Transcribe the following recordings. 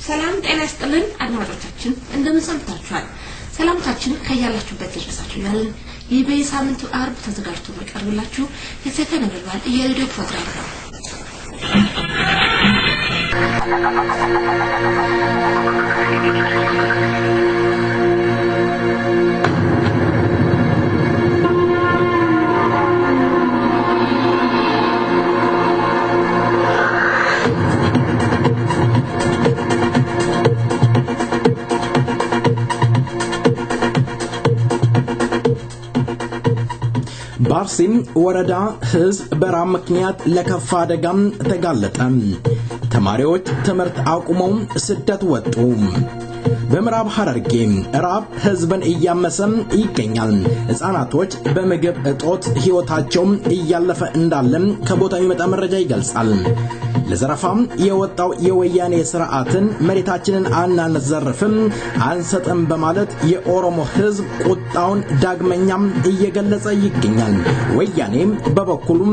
ሰላም ጤና ይስጥልን አድማጮቻችን እንደምን ሰምታችኋል ሰላምታችን ከያላችሁበት ድረሳችሁ ያለን የበየሳምንቱ አርብ ተዘጋጅቶ መቀርብላችሁ የሰከ ነበልባል የሬዲዮ ፕሮግራም ነው ባርሲም ወረዳ ህዝብ በራብ ምክንያት ለከፋ አደጋም ተጋለጠ ተማሪዎች ትምህርት አቁመው ስደት ወጡ በምዕራብ ሐረርጌ ራብ ህዝብን እያመሰም ይገኛል ህፃናቶች በምግብ እጦት ህይወታቸው እያለፈ እንዳለ ከቦታው የመጣ መረጃ ይገልጻል ለዘረፋም የወጣው የወያኔ ስርዓትን መሬታችንን አናንዘርፍም አንሰጥም በማለት የኦሮሞ ህዝብ ቁጣውን ዳግመኛም እየገለጸ ይገኛል ወያኔ በበኩሉም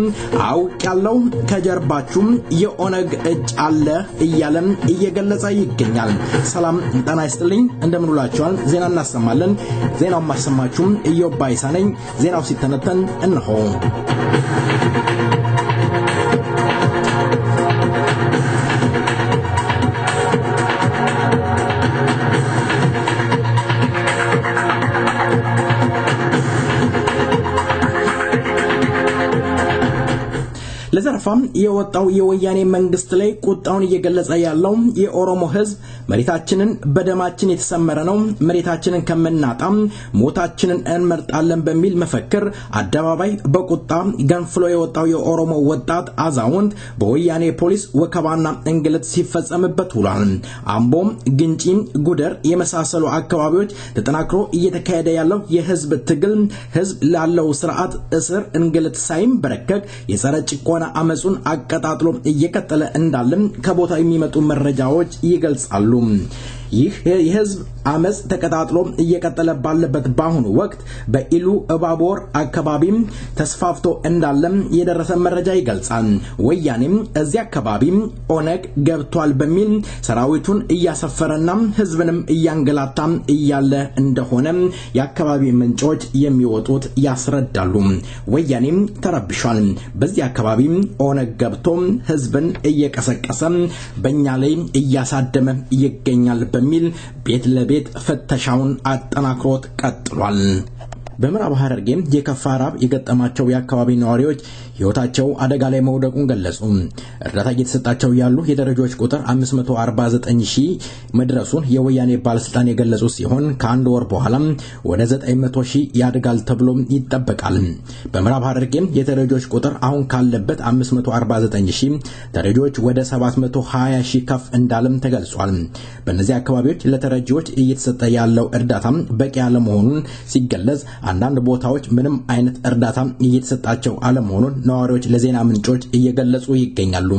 አውቃለው ከጀርባችሁ የኦነግ እጅ አለ እያለም እየገለጸ ይገኛል ሰላም ጤና ይስጥልኝ እንደምን ውላችኋል ዜና እናሰማለን ዜናው ማሰማችሁ ኢዮባይሳ ነኝ ዜናው ሲተነተን እንሆ ለዘረፋም የወጣው የወያኔ መንግስት ላይ ቁጣውን እየገለጸ ያለው የኦሮሞ ህዝብ መሬታችንን በደማችን የተሰመረ ነው መሬታችንን ከመናጣም ሞታችንን እንመርጣለን በሚል መፈክር አደባባይ በቁጣ ገንፍሎ የወጣው የኦሮሞ ወጣት አዛውንት በወያኔ ፖሊስ ወከባና እንግልት ሲፈጸምበት ውሏል አምቦም ግንጪ ጉደር የመሳሰሉ አካባቢዎች ተጠናክሮ እየተካሄደ ያለው የህዝብ ትግል ህዝብ ላለው ስርዓት እስር እንግልት ሳይንበረከክ የጸረ ጭቆና አመጹን አቀጣጥሎ እየቀጠለ እንዳለም ከቦታው የሚመጡ መረጃዎች ይገልጻሉ ይህ የህዝብ አመጽ ተቀጣጥሎ እየቀጠለ ባለበት ባሁኑ ወቅት በኢሉ እባቦር አካባቢም ተስፋፍቶ እንዳለም የደረሰ መረጃ ይገልጻል ወያኔም እዚያ አካባቢ ኦነግ ገብቷል በሚል ሰራዊቱን እያሰፈረና ህዝብንም እያንገላታ እያለ እንደሆነ የአካባቢ ምንጮች የሚወጡት ያስረዳሉ ወያኔም ተረብሿል በዚህ አካባቢ ኦነግ ገብቶ ህዝብን እየቀሰቀሰ በእኛ ላይ እያሳደመ ይገኛል በሚል ቤት ለቤት ፍተሻውን አጠናክሮት ቀጥሏል በምዕራብ ሐረርጌ የከፋ ራብ የገጠማቸው የአካባቢ ነዋሪዎች ህይወታቸው አደጋ ላይ መውደቁን ገለጹ እርዳታ እየተሰጣቸው ያሉ የደረጃዎች ቁጥር 549000 መድረሱን የወያኔ ባለስልጣን የገለጹ ሲሆን ከአንድ ወር በኋላ ወደ 900000 ያድጋል ተብሎ ይጠበቃል በምዕራብ ሐረርጌ የደረጃዎች ቁጥር አሁን ካለበት 549000 ደረጃዎች ወደ 720000 ከፍ እንዳለም ተገልጿል በእነዚህ አካባቢዎች ለተረጂዎች እየተሰጠ ያለው እርዳታ በቂ አለመሆኑን ሲገለጽ አንዳንድ ቦታዎች ምንም አይነት እርዳታ እየተሰጣቸው አለመሆኑን ነዋሪዎች ለዜና ምንጮች እየገለጹ ይገኛሉ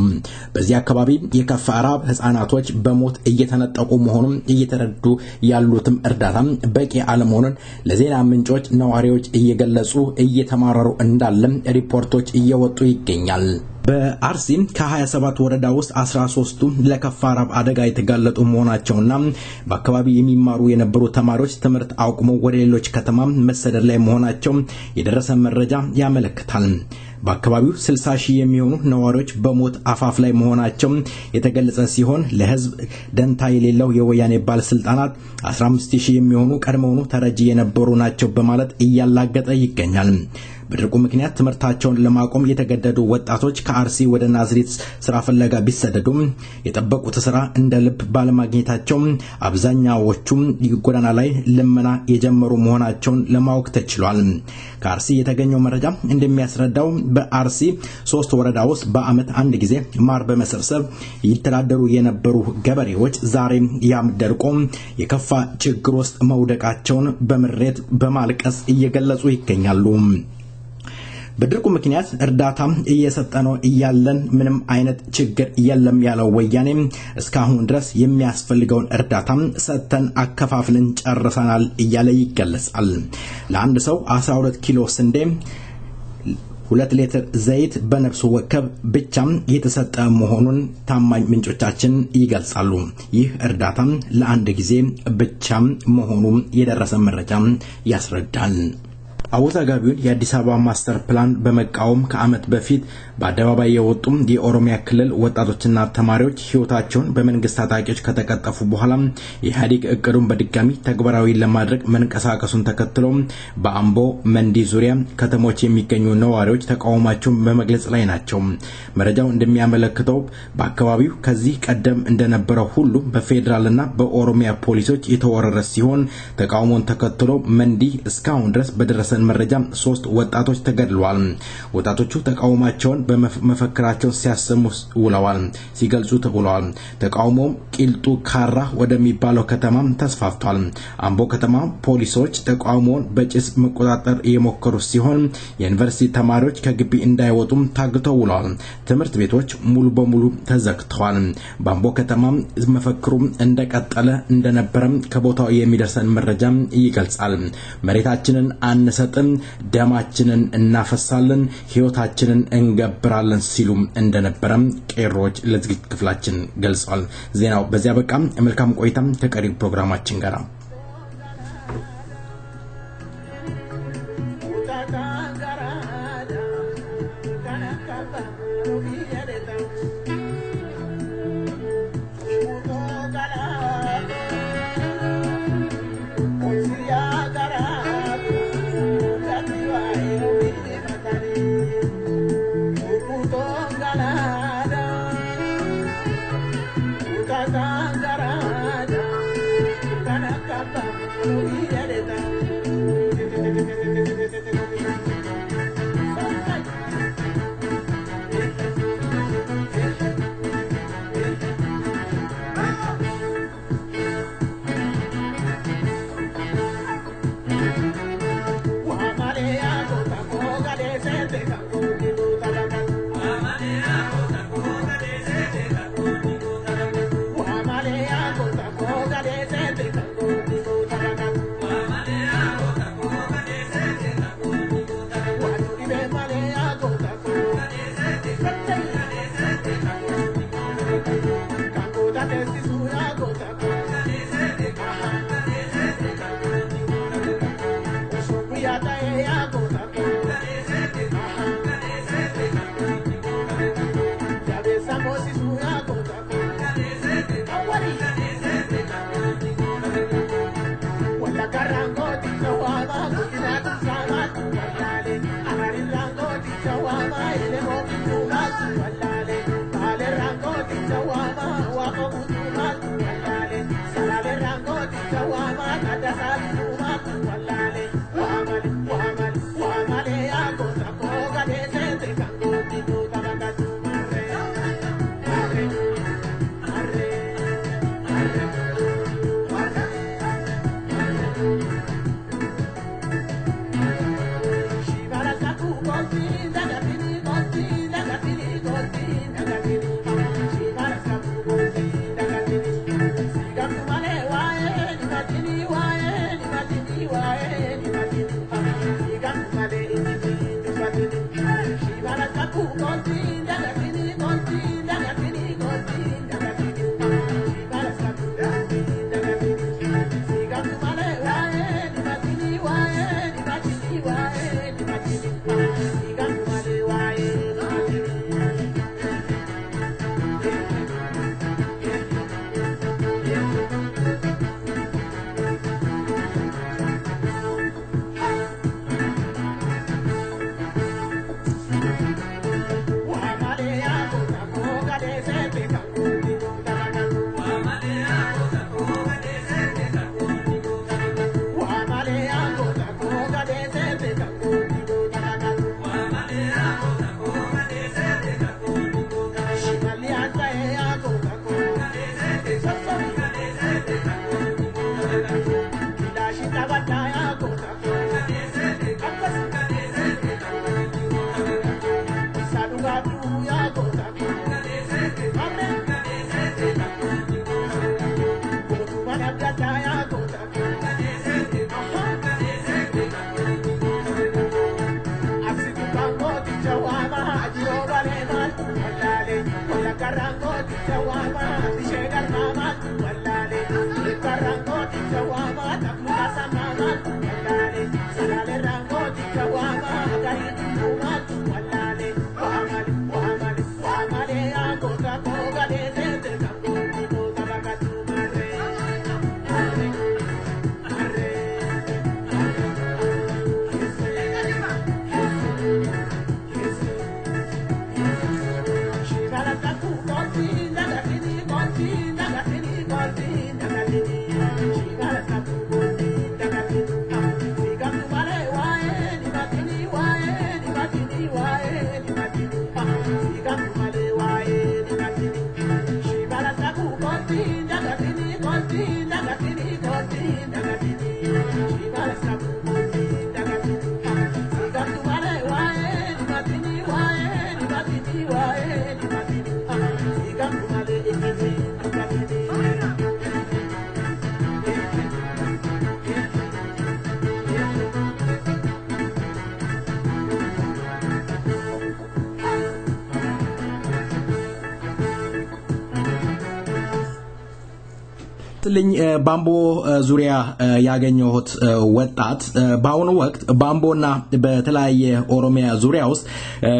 በዚህ አካባቢ የከፋ ራብ ህፃናቶች በሞት እየተነጠቁ መሆኑን እየተረዱ ያሉትም እርዳታ በቂ አለመሆኑን ለዜና ምንጮች ነዋሪዎች እየገለጹ እየተማረሩ እንዳለ ሪፖርቶች እየወጡ ይገኛል በአርሲም ከ27 ወረዳ ውስጥ 13ቱ ለከፋ ራብ አደጋ የተጋለጡ መሆናቸውና በአካባቢ የሚማሩ የነበሩ ተማሪዎች ትምህርት አቁመው ወደ ሌሎች ከተማ መሰደድ ላይ መሆናቸው የደረሰ መረጃ ያመለክታል በአካባቢው 60,000 የሚሆኑ ነዋሪዎች በሞት አፋፍ ላይ መሆናቸው የተገለጸ ሲሆን ለህዝብ ደንታ የሌለው የወያኔ ባለስልጣናት 15,000 የሚሆኑ ቀድሞውኑ ተረጂ የነበሩ ናቸው በማለት እያላገጠ ይገኛል በድርቁ ምክንያት ትምህርታቸውን ለማቆም የተገደዱ ወጣቶች ከአርሲ ወደ ናዝሬት ስራ ፍለጋ ቢሰደዱም የጠበቁት ስራ እንደ ልብ ባለማግኘታቸው አብዛኛዎቹ ጎዳና ላይ ልመና የጀመሩ መሆናቸውን ለማወቅ ተችሏል ከአርሲ የተገኘው መረጃ እንደሚያስረዳው በአርሲ 3 ወረዳ ውስጥ በአመት አንድ ጊዜ ማር በመሰብሰብ ይተዳደሩ የነበሩ ገበሬዎች ዛሬ ያምደርቆ የከፋ ችግር ውስጥ መውደቃቸውን በምሬት በማልቀስ እየገለጹ ይገኛሉ በድርቁ ምክንያት እርዳታ እየሰጠነው እያለን ምንም አይነት ችግር የለም ያለው ወያኔ እስካሁን ድረስ የሚያስፈልገውን እርዳታ ሰጥተን አከፋፍለን ጨርሰናል እያለ ይገለጻል። ለአንድ ሰው 12 ኪሎ ስንዴ 2 ሊትር ዘይት በነፍስ ወከፍ ብቻ የተሰጠ መሆኑን ታማኝ ምንጮቻችን ይገልጻሉ። ይህ እርዳታ ለአንድ ጊዜ ብቻ መሆኑ የደረሰ መረጃ ያስረዳል። አወዛጋቢውን የአዲስ አበባ ማስተር ፕላን በመቃወም ከዓመት በፊት በአደባባይ የወጡ የኦሮሚያ ክልል ወጣቶችና ተማሪዎች ህይወታቸውን በመንግስት ታጣቂዎች ከተቀጠፉ በኋላ የኢህአዴግ እቅዱን በድጋሚ ተግባራዊ ለማድረግ መንቀሳቀሱን ተከትሎ በአምቦ መንዲ ዙሪያ ከተሞች የሚገኙ ነዋሪዎች ተቃውሟቸውን በመግለጽ ላይ ናቸው። መረጃው እንደሚያመለክተው በአካባቢው ከዚህ ቀደም እንደነበረው ሁሉ በፌደራልና በኦሮሚያ ፖሊሶች የተወረረ ሲሆን ተቃውሞን ተከትሎ መንዲ እስካሁን ድረስ በደረሰ መረጃ 3 ወጣቶች ተገድለዋል። ወጣቶቹ ተቃውሟቸውን በመፈክራቸው ሲያሰሙ ውለዋል ሲገልጹ ተብለዋል። ተቃውሞው ቂልጡ ካራ ወደሚባለው ከተማ ተስፋፍቷል። አምቦ ከተማ ፖሊሶች ተቃውሞውን በጭስ መቆጣጠር የሞከሩ ሲሆን የዩኒቨርሲቲ ተማሪዎች ከግቢ እንዳይወጡ ታግተው ውለዋል። ትምህርት ቤቶች ሙሉ በሙሉ ተዘግተዋል። በአምቦ ከተማ መፈክሩ እንደቀጠለ እንደነበረ ከቦታው የሚደርሰን መረጃ ይገልጻል። መሬታችንን አንሰጥም፣ ደማችንን እናፈሳለን፣ ህይወታችንን እንገብራለን ሲሉ እንደነበረ ቄሮች ለዝግጅት ክፍላችን ገልጸዋል። ዜናው በዚያ በቃ። መልካም ቆይታ ከቀሪ ፕሮግራማችን ጋር። ይድረስልኝ ባምቦ ዙሪያ ያገኘሁት ወጣት በአሁኑ ወቅት ባምቦና በተለያየ ኦሮሚያ ዙሪያ ውስጥ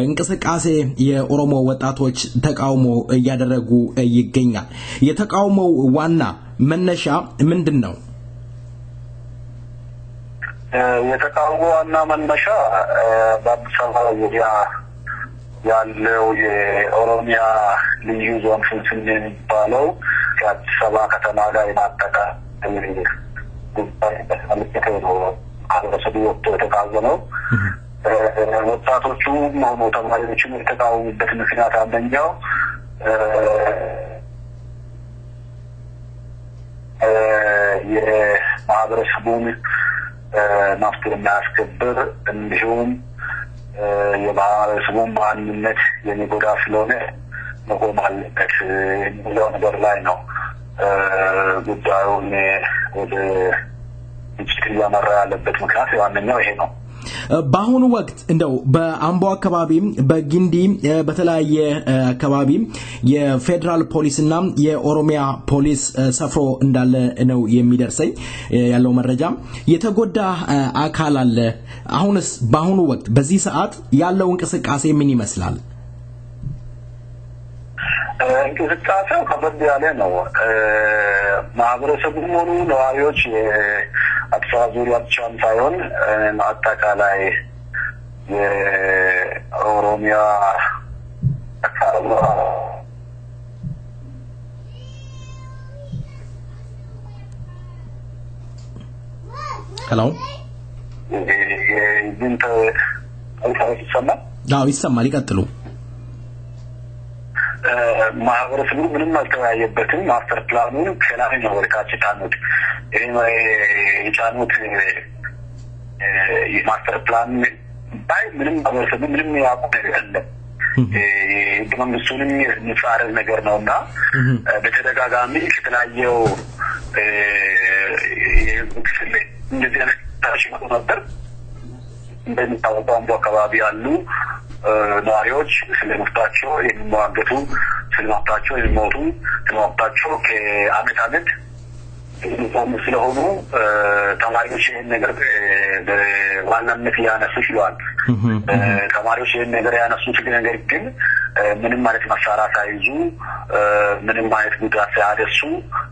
እንቅስቃሴ የኦሮሞ ወጣቶች ተቃውሞ እያደረጉ ይገኛል። የተቃውሞው ዋና መነሻ ምንድነው? የተቃውሞ ዋና መነሻ በአዲስ አበባ ዙሪያ ያለው የኦሮሚያ ልዩ ዞን ፍንፍኔ የሚባለው ከአዲስ አበባ ከተማ ጋር የማጠቃለል ጉዳይ በተመለከተ ነው ማህበረሰቡ ወጥቶ የተቃወመው። ወጣቶቹ ሆኖ ተማሪዎችም የተቃወሙበት ምክንያት አንደኛው የማህበረሰቡን መብት የሚያስከብር እንዲሁም የማህበረሰቡን ማንነት የሚጎዳ ስለሆነ መቆም አለበት የሚለው ነገር ላይ ነው ጉዳዩን ወደ ግጭት እያመራ ያለበት ምክንያት ዋነኛው ይሄ ነው። በአሁኑ ወቅት እንደው በአምቦ አካባቢ በጊንዲ በተለያየ አካባቢ የፌደራል ፖሊስና የኦሮሚያ ፖሊስ ሰፍሮ እንዳለ ነው የሚደርሰኝ ያለው መረጃ። የተጎዳ አካል አለ? አሁንስ በአሁኑ ወቅት በዚህ ሰዓት ያለው እንቅስቃሴ ምን ይመስላል? እንቅስቃሴው ከበድ ያለ ነው። ማህበረሰቡም ሆኑ ነዋሪዎች አዲስ አበባ ዙሪያ ብቻም ሳይሆን አጠቃላይ የኦሮሚያ ሄሎ ይሰማል ይቀጥሉ። ማህበረሰቡ ምንም አልተወያየበትም። ማስተር ፕላኑን ከላይ ነው ወርካች ጫኑት። የጫኑት የማስተር ፕላን ባይ ምንም ማህበረሰቡ ምንም ያውቁት ነገር የለም። የመንግስቱንም የሚጻረር ነገር ነውና በተደጋጋሚ ከተለያየው ክፍል እንደዚህ አይነት ታሽማው ነበር። እንደሚታወቀው አምቦ አካባቢ ያሉ ነዋሪዎች ስለመፍታቸው የሚሟገቱ ስለመፍታቸው የሚሞቱ ስለመፍታቸው ከአመት አመት ስለሆኑ ተማሪዎች ይህን ነገር በዋናነት ያነሱ ይችላል። ተማሪዎች ይህን ነገር ያነሱት ነገር ግን ምንም ማለት መሳሪያ ሳይዙ ምንም ማለት ጉዳት ሳያደርሱ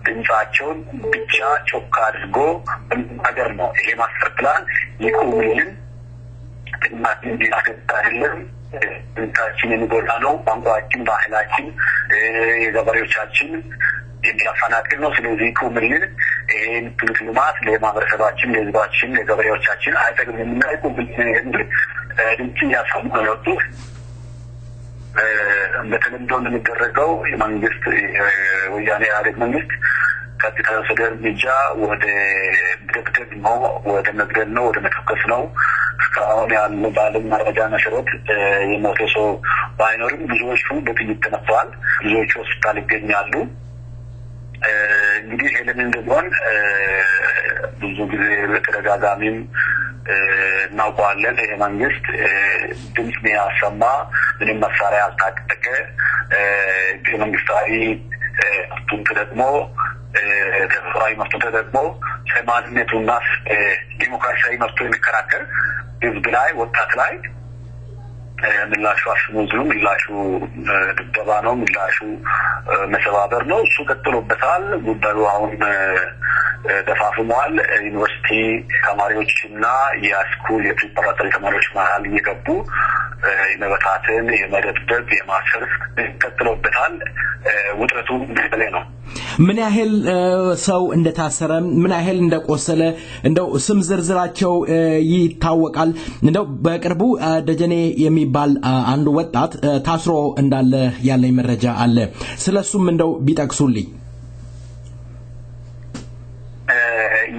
ድምጻቸውን ብቻ ጮክ አድርጎ ነገር ነው ይሄ ማስተር ፕላን ይቆምልን እንዲያከታተልን እንታችን የሚጎዳ ነው። ቋንቋችን፣ ባህላችን፣ የገበሬዎቻችን የሚያፈናቅል ነው። ስለዚህ ቁምልን ይሄን ልማት ለማህበረሰባችን፣ ለህዝባችን፣ ለገበሬዎቻችን አይጠቅምም እና ቁምልን ድምጽ ያሰሙ ነው። በተለምዶ እንደሚደረገው የመንግስት ወያኔ ኢህአዴግ መንግስት ቀጥታ ወደ እርምጃ ወደ መግደል ነው፣ ወደ መግደል ነው፣ ወደ መተኮስ ነው። እስካሁን ያለው ባለም መረጃ መሰረት የሞተ ሰው ባይኖርም ብዙዎቹ በጥይት ተመተዋል። ብዙዎቹ ሆስፒታል ይገኛሉ። እንግዲህ ለምን እንደሆነ ብዙ ጊዜ በተደጋጋሚም እናውቀዋለን። ይሄ መንግስት ድምጽ የሚያሰማ ምንም መሳሪያ ያልታጠቀ መንግስታዊ መብቱን ተጠቅሞ ተፈጥሯዊ መብቱን ተጠቅሞ ሰማንነቱና ዲሞክራሲያዊ መብቱን የሚከራከር ህዝብ ላይ ወጣት ላይ ምላሹ አስሙዝ ነው፣ ምላሹ ድብደባ ነው፣ ምላሹ መሰባበር ነው። እሱ ቀጥሎበታል። ጉዳዩ አሁን ተፋፍሟል። ዩኒቨርሲቲ ተማሪዎችና የስኩል የፕሪፓራቶሪ ተማሪዎች መሀል እየገቡ የመበታተን የመደብደብ የማሰር ቀጥሎበታል። ውጥረቱ እንደቀጠለ ነው። ምን ያህል ሰው እንደታሰረ ምን ያህል እንደቆሰለ እንደው ስም ዝርዝራቸው ይታወቃል? እንደው በቅርቡ ደጀኔ የሚባል አንድ ወጣት ታስሮ እንዳለ ያለኝ መረጃ አለ። ስለሱም እንደው ቢጠቅሱልኝ።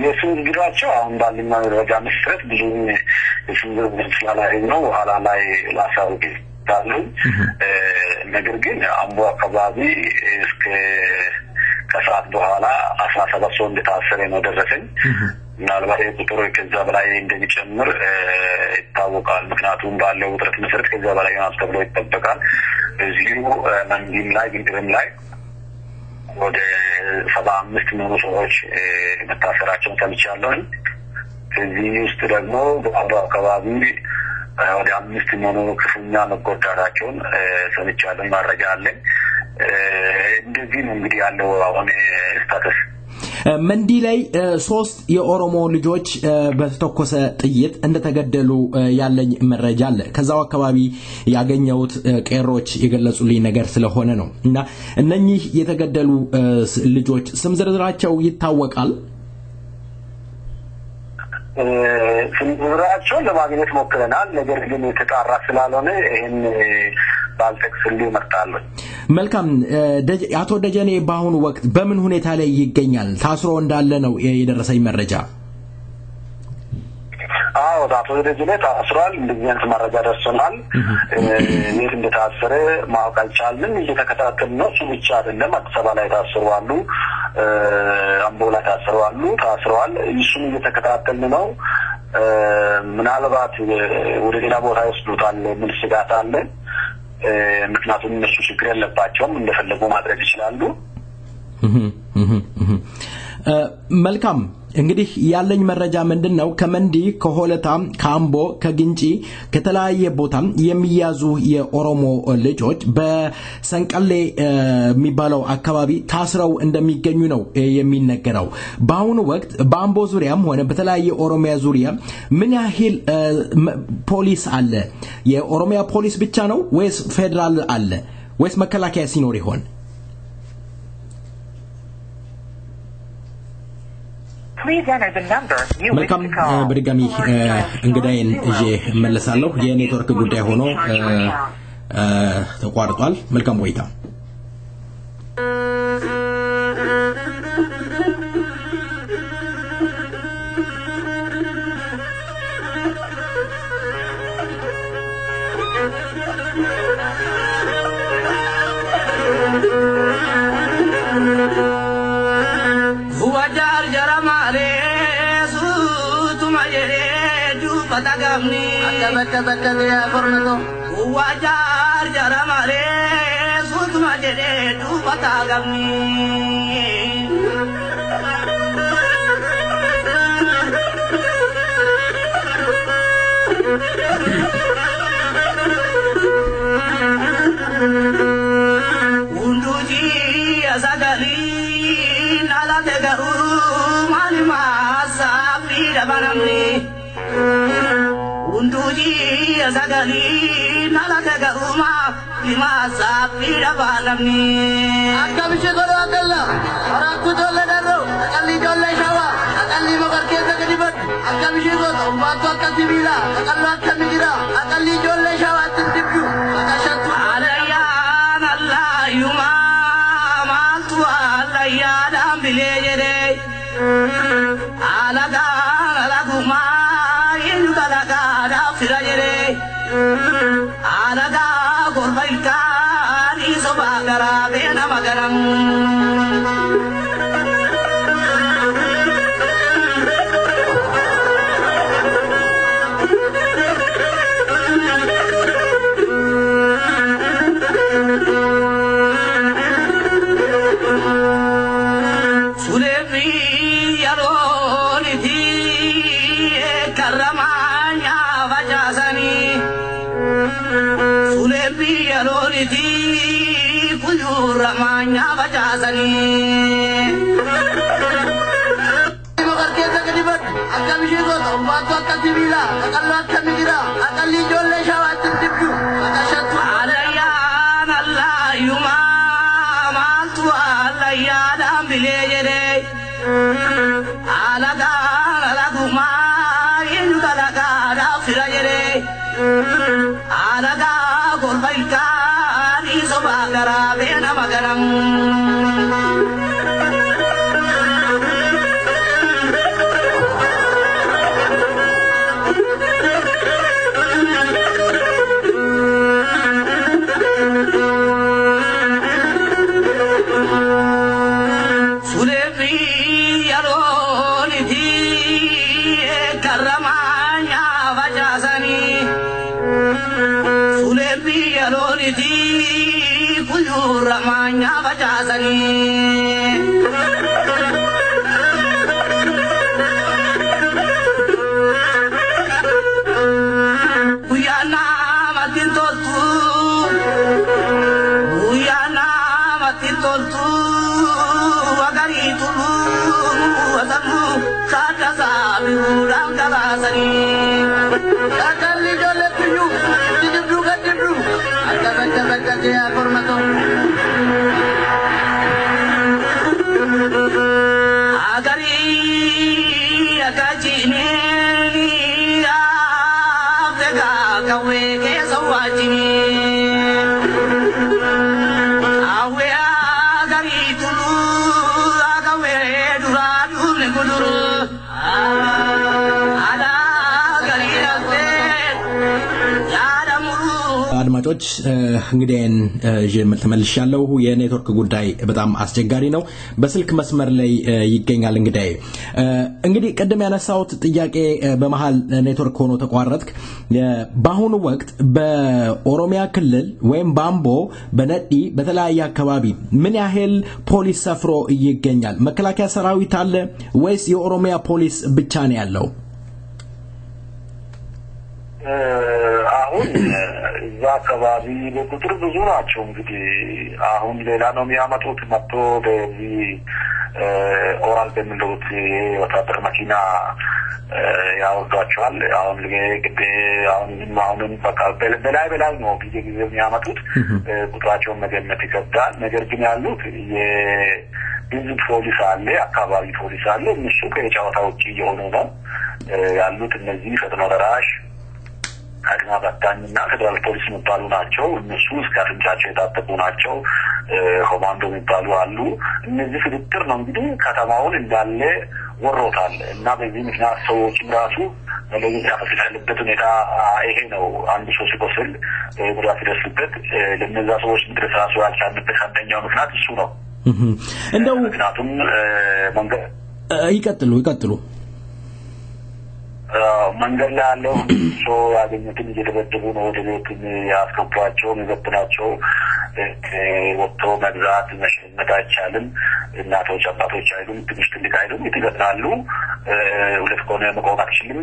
የስም ዝርዝራቸው አሁን ባለኝ መረጃ መሰረት ብዙ የስም ዝርዝር ስላላይ ነው ኋላ ላይ ላሳውቅ ይችላል። ነገር ግን አምቦ አካባቢ እስከ ከሰዓት በኋላ 17 ሰው እንደታሰረ ነው ደረሰኝ። ምናልባት ቁጥሩ ከዛ በላይ እንደሚጨምር ይታወቃል። ምክንያቱም ባለው ውጥረት መሰረት ከዛ በላይ ነው ተብሎ ይጠበቃል። እዚሁ መንዲም ላይ ግንድርም ላይ ወደ 75 ሚሊዮን ሰዎች መታሰራቸውን ሰምቻለሁ። እዚህ ውስጥ ደግሞ በአንዱ አካባቢ ወደ 5 ሚሊዮን ክፉኛ መጎዳታቸውን ሰምቻለሁ። መረጃ አለኝ። እንደዚህ ነው እንግዲህ ያለው አሁን ስታተስ። መንዲ ላይ 3 የኦሮሞ ልጆች በተተኮሰ ጥይት እንደተገደሉ ያለኝ መረጃ አለ። ከዛው አካባቢ ያገኘሁት ቄሮች የገለጹልኝ ነገር ስለሆነ ነው። እና እነኚህ የተገደሉ ልጆች ስም ዝርዝራቸው ይታወቃል? ስም ዝርዝራቸውን ለማግኘት ሞክረናል። ነገር ግን የተጣራ ስላልሆነ ይሄን ባልጠቅስልኝ እመርጣለሁ። መልካም። አቶ ደጀኔ በአሁኑ ወቅት በምን ሁኔታ ላይ ይገኛል? ታስሮ እንዳለ ነው የደረሰኝ መረጃ። አዎ አቶ ደጀኔ ታስሯል። እንደዚህ አይነት መረጃ ደርሶናል። የት እንደታሰረ ማወቅ አልቻልንም። እየተከታተልን ነው። እሱ ብቻ አይደለም፣ አዲስ አበባ ላይ ታስረዋል፣ አምቦ ላይ ታስረዋል። እሱን እየተከታተልን ነው። ምናልባት ወደ ሌላ ቦታ ይወስዱታል ምን ስጋት አለ። ምክንያቱም እነሱ ችግር የለባቸውም፣ እንደፈለጉ ማድረግ ይችላሉ። መልካም። እንግዲህ ያለኝ መረጃ ምንድነው ከመንዲ ከሆለታ ከአምቦ ከግንጪ ከተለያየ ቦታ የሚያዙ የኦሮሞ ልጆች በሰንቀሌ የሚባለው አካባቢ ታስረው እንደሚገኙ ነው የሚነገረው። በአሁኑ ወቅት በአምቦ ዙሪያም ሆነ በተለያየ ኦሮሚያ ዙሪያ ምን ያህል ፖሊስ አለ? የኦሮሚያ ፖሊስ ብቻ ነው ወይስ ፌደራል አለ ወይስ መከላከያ ሲኖር ይሆን? መልካም። በድጋሚ እንግዳዬን እጄ እመለሳለሁ። የኔትወርክ ጉዳይ ሆኖ ተቋርጧል። መልካም ቆይታ። Bata dia kornato wajar jara mare sutma jere du batagamni unduji azagali nala degaru malima safi dabanamni unduji azagali nala degaruma lima safi dabanamni akabishe goro akalla arakku jolle daro akalli jolle shawa akalli magarke sagadibat akabishe goro umbato akasibila akallu akamigira akalli jolle shawa tindibdu akashatu alayan allah yuma maltu alayan ambile jere alaga alaguma indalaga da firajere alaga gorbaita ni sobagara bena magaram ramanya bajasani magarke sagadibat akabishe go umbato akasibila akallu akamigira akalli jolle shawat tibdu akashatu alayan allah yuma maltu alayan ambile jere alaga alaguma indalaga da firajere alaga gorbaita sobagara bena magaram sulebi yaroni thi karamanya vajasani sulebi yaroni thi tuyura manya bajazani uyana matin toltu agari tulu watamu kata sabi urang kalasani akali jole tuju dibru agak ya formato agari agajini afega kawe ke sawajini አድማጮች እንግዲህ ተመልሻለሁ የኔትወርክ ጉዳይ በጣም አስቸጋሪ ነው በስልክ መስመር ላይ ይገኛል እንግዲህ ቀደም ያነሳውት ጥያቄ በመሃል ኔትወርክ ሆኖ ተቋረጥክ በአሁኑ ወቅት በኦሮሚያ ክልል ወይም ባምቦ በነዲ በተለያየ አካባቢ ምን ያህል ፖሊስ ሰፍሮ ይገኛል መከላከያ ሰራዊት አለ ወይስ የኦሮሚያ ፖሊስ ብቻ ነው ያለው አሁን እዛ አካባቢ በቁጥር ብዙ ናቸው እንግዲህ አሁን ሌላ ነው የሚያመጡት መጥቶ በዚህ ኦራል በሚሉት ወታደር መኪና ያወጣቸዋል አሁን ለግዴ አሁን በቃ በላይ ነው ጊዜ የሚያመጡት ቁጥራቸውን መገመት ይከብዳል ነገር ግን ያሉት የህዝብ ፖሊስ አለ አካባቢ ፖሊስ አለ እነሱ ከጨዋታው ውጪ የሆኑ ነው ያሉት እነዚህ ፈጥኖ ደራሽ አድማ በታኝና ፌደራል ፖሊስ የሚባሉ ናቸው እነሱ እስከ አፍንጫቸው የታጠቁ ናቸው ኮማንዶ የሚባሉ አሉ እነዚህ ፍጥር ነው እንግዲህ ከተማውን እንዳለ ወሮታል እና በዚህ ምክንያት ሰዎች ራሱ ለዚህ ያፈሰለበት ሁኔታ ይሄ ነው አንድ ሰው ሲቆስል ጉዳት ይደርስበት ለነዛ ሰዎች ድረስ ራሱ ያልቻለበት አንደኛው ምክንያት እሱ ነው እንደው ምክንያቱም መንገድ ይቀጥሉ መንገድ ላይ ያለው ሰው ያገኙትን እየደበደቡ ነው ወደ ቤት ያስገቧቸው የሚበትናቸው ወጥቶ መግዛት መሸመት አይቻልም እናቶች አባቶች አይሉም ትንሽ ትልቅ አይሉም ይተገናሉ ሁለት ቆነ መቆም አትችልም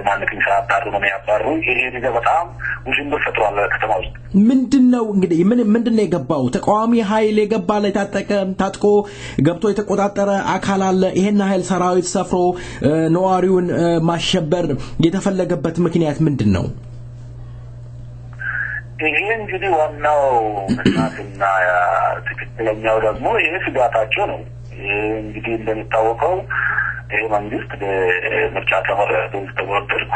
ማንንም ሳያባሩ ነው የሚያባሩ ይሄ ነገር በጣም ውዥንብር ፈጥሯል ከተማው ውስጥ ምንድነው እንግዲህ ምንድነው የገባው ተቃዋሚ ኃይል የገባ ላይ ታጥቆ ገብቶ የተቆጣጠረ አካል አለ ይሄን ኃይል ሰራዊት ሰፍሮ ነዋሪውን ማሸበር የተፈለገበት ምክንያት ምንድነው ይሄ እንግዲህ ዋናው ምክንያትና ትክክለኛው ደግሞ ይሄ ስጋታቸው ነው እንግዲህ እንደሚታወቀው ይሄ መንግስት በምርጫ ተወዳድሮ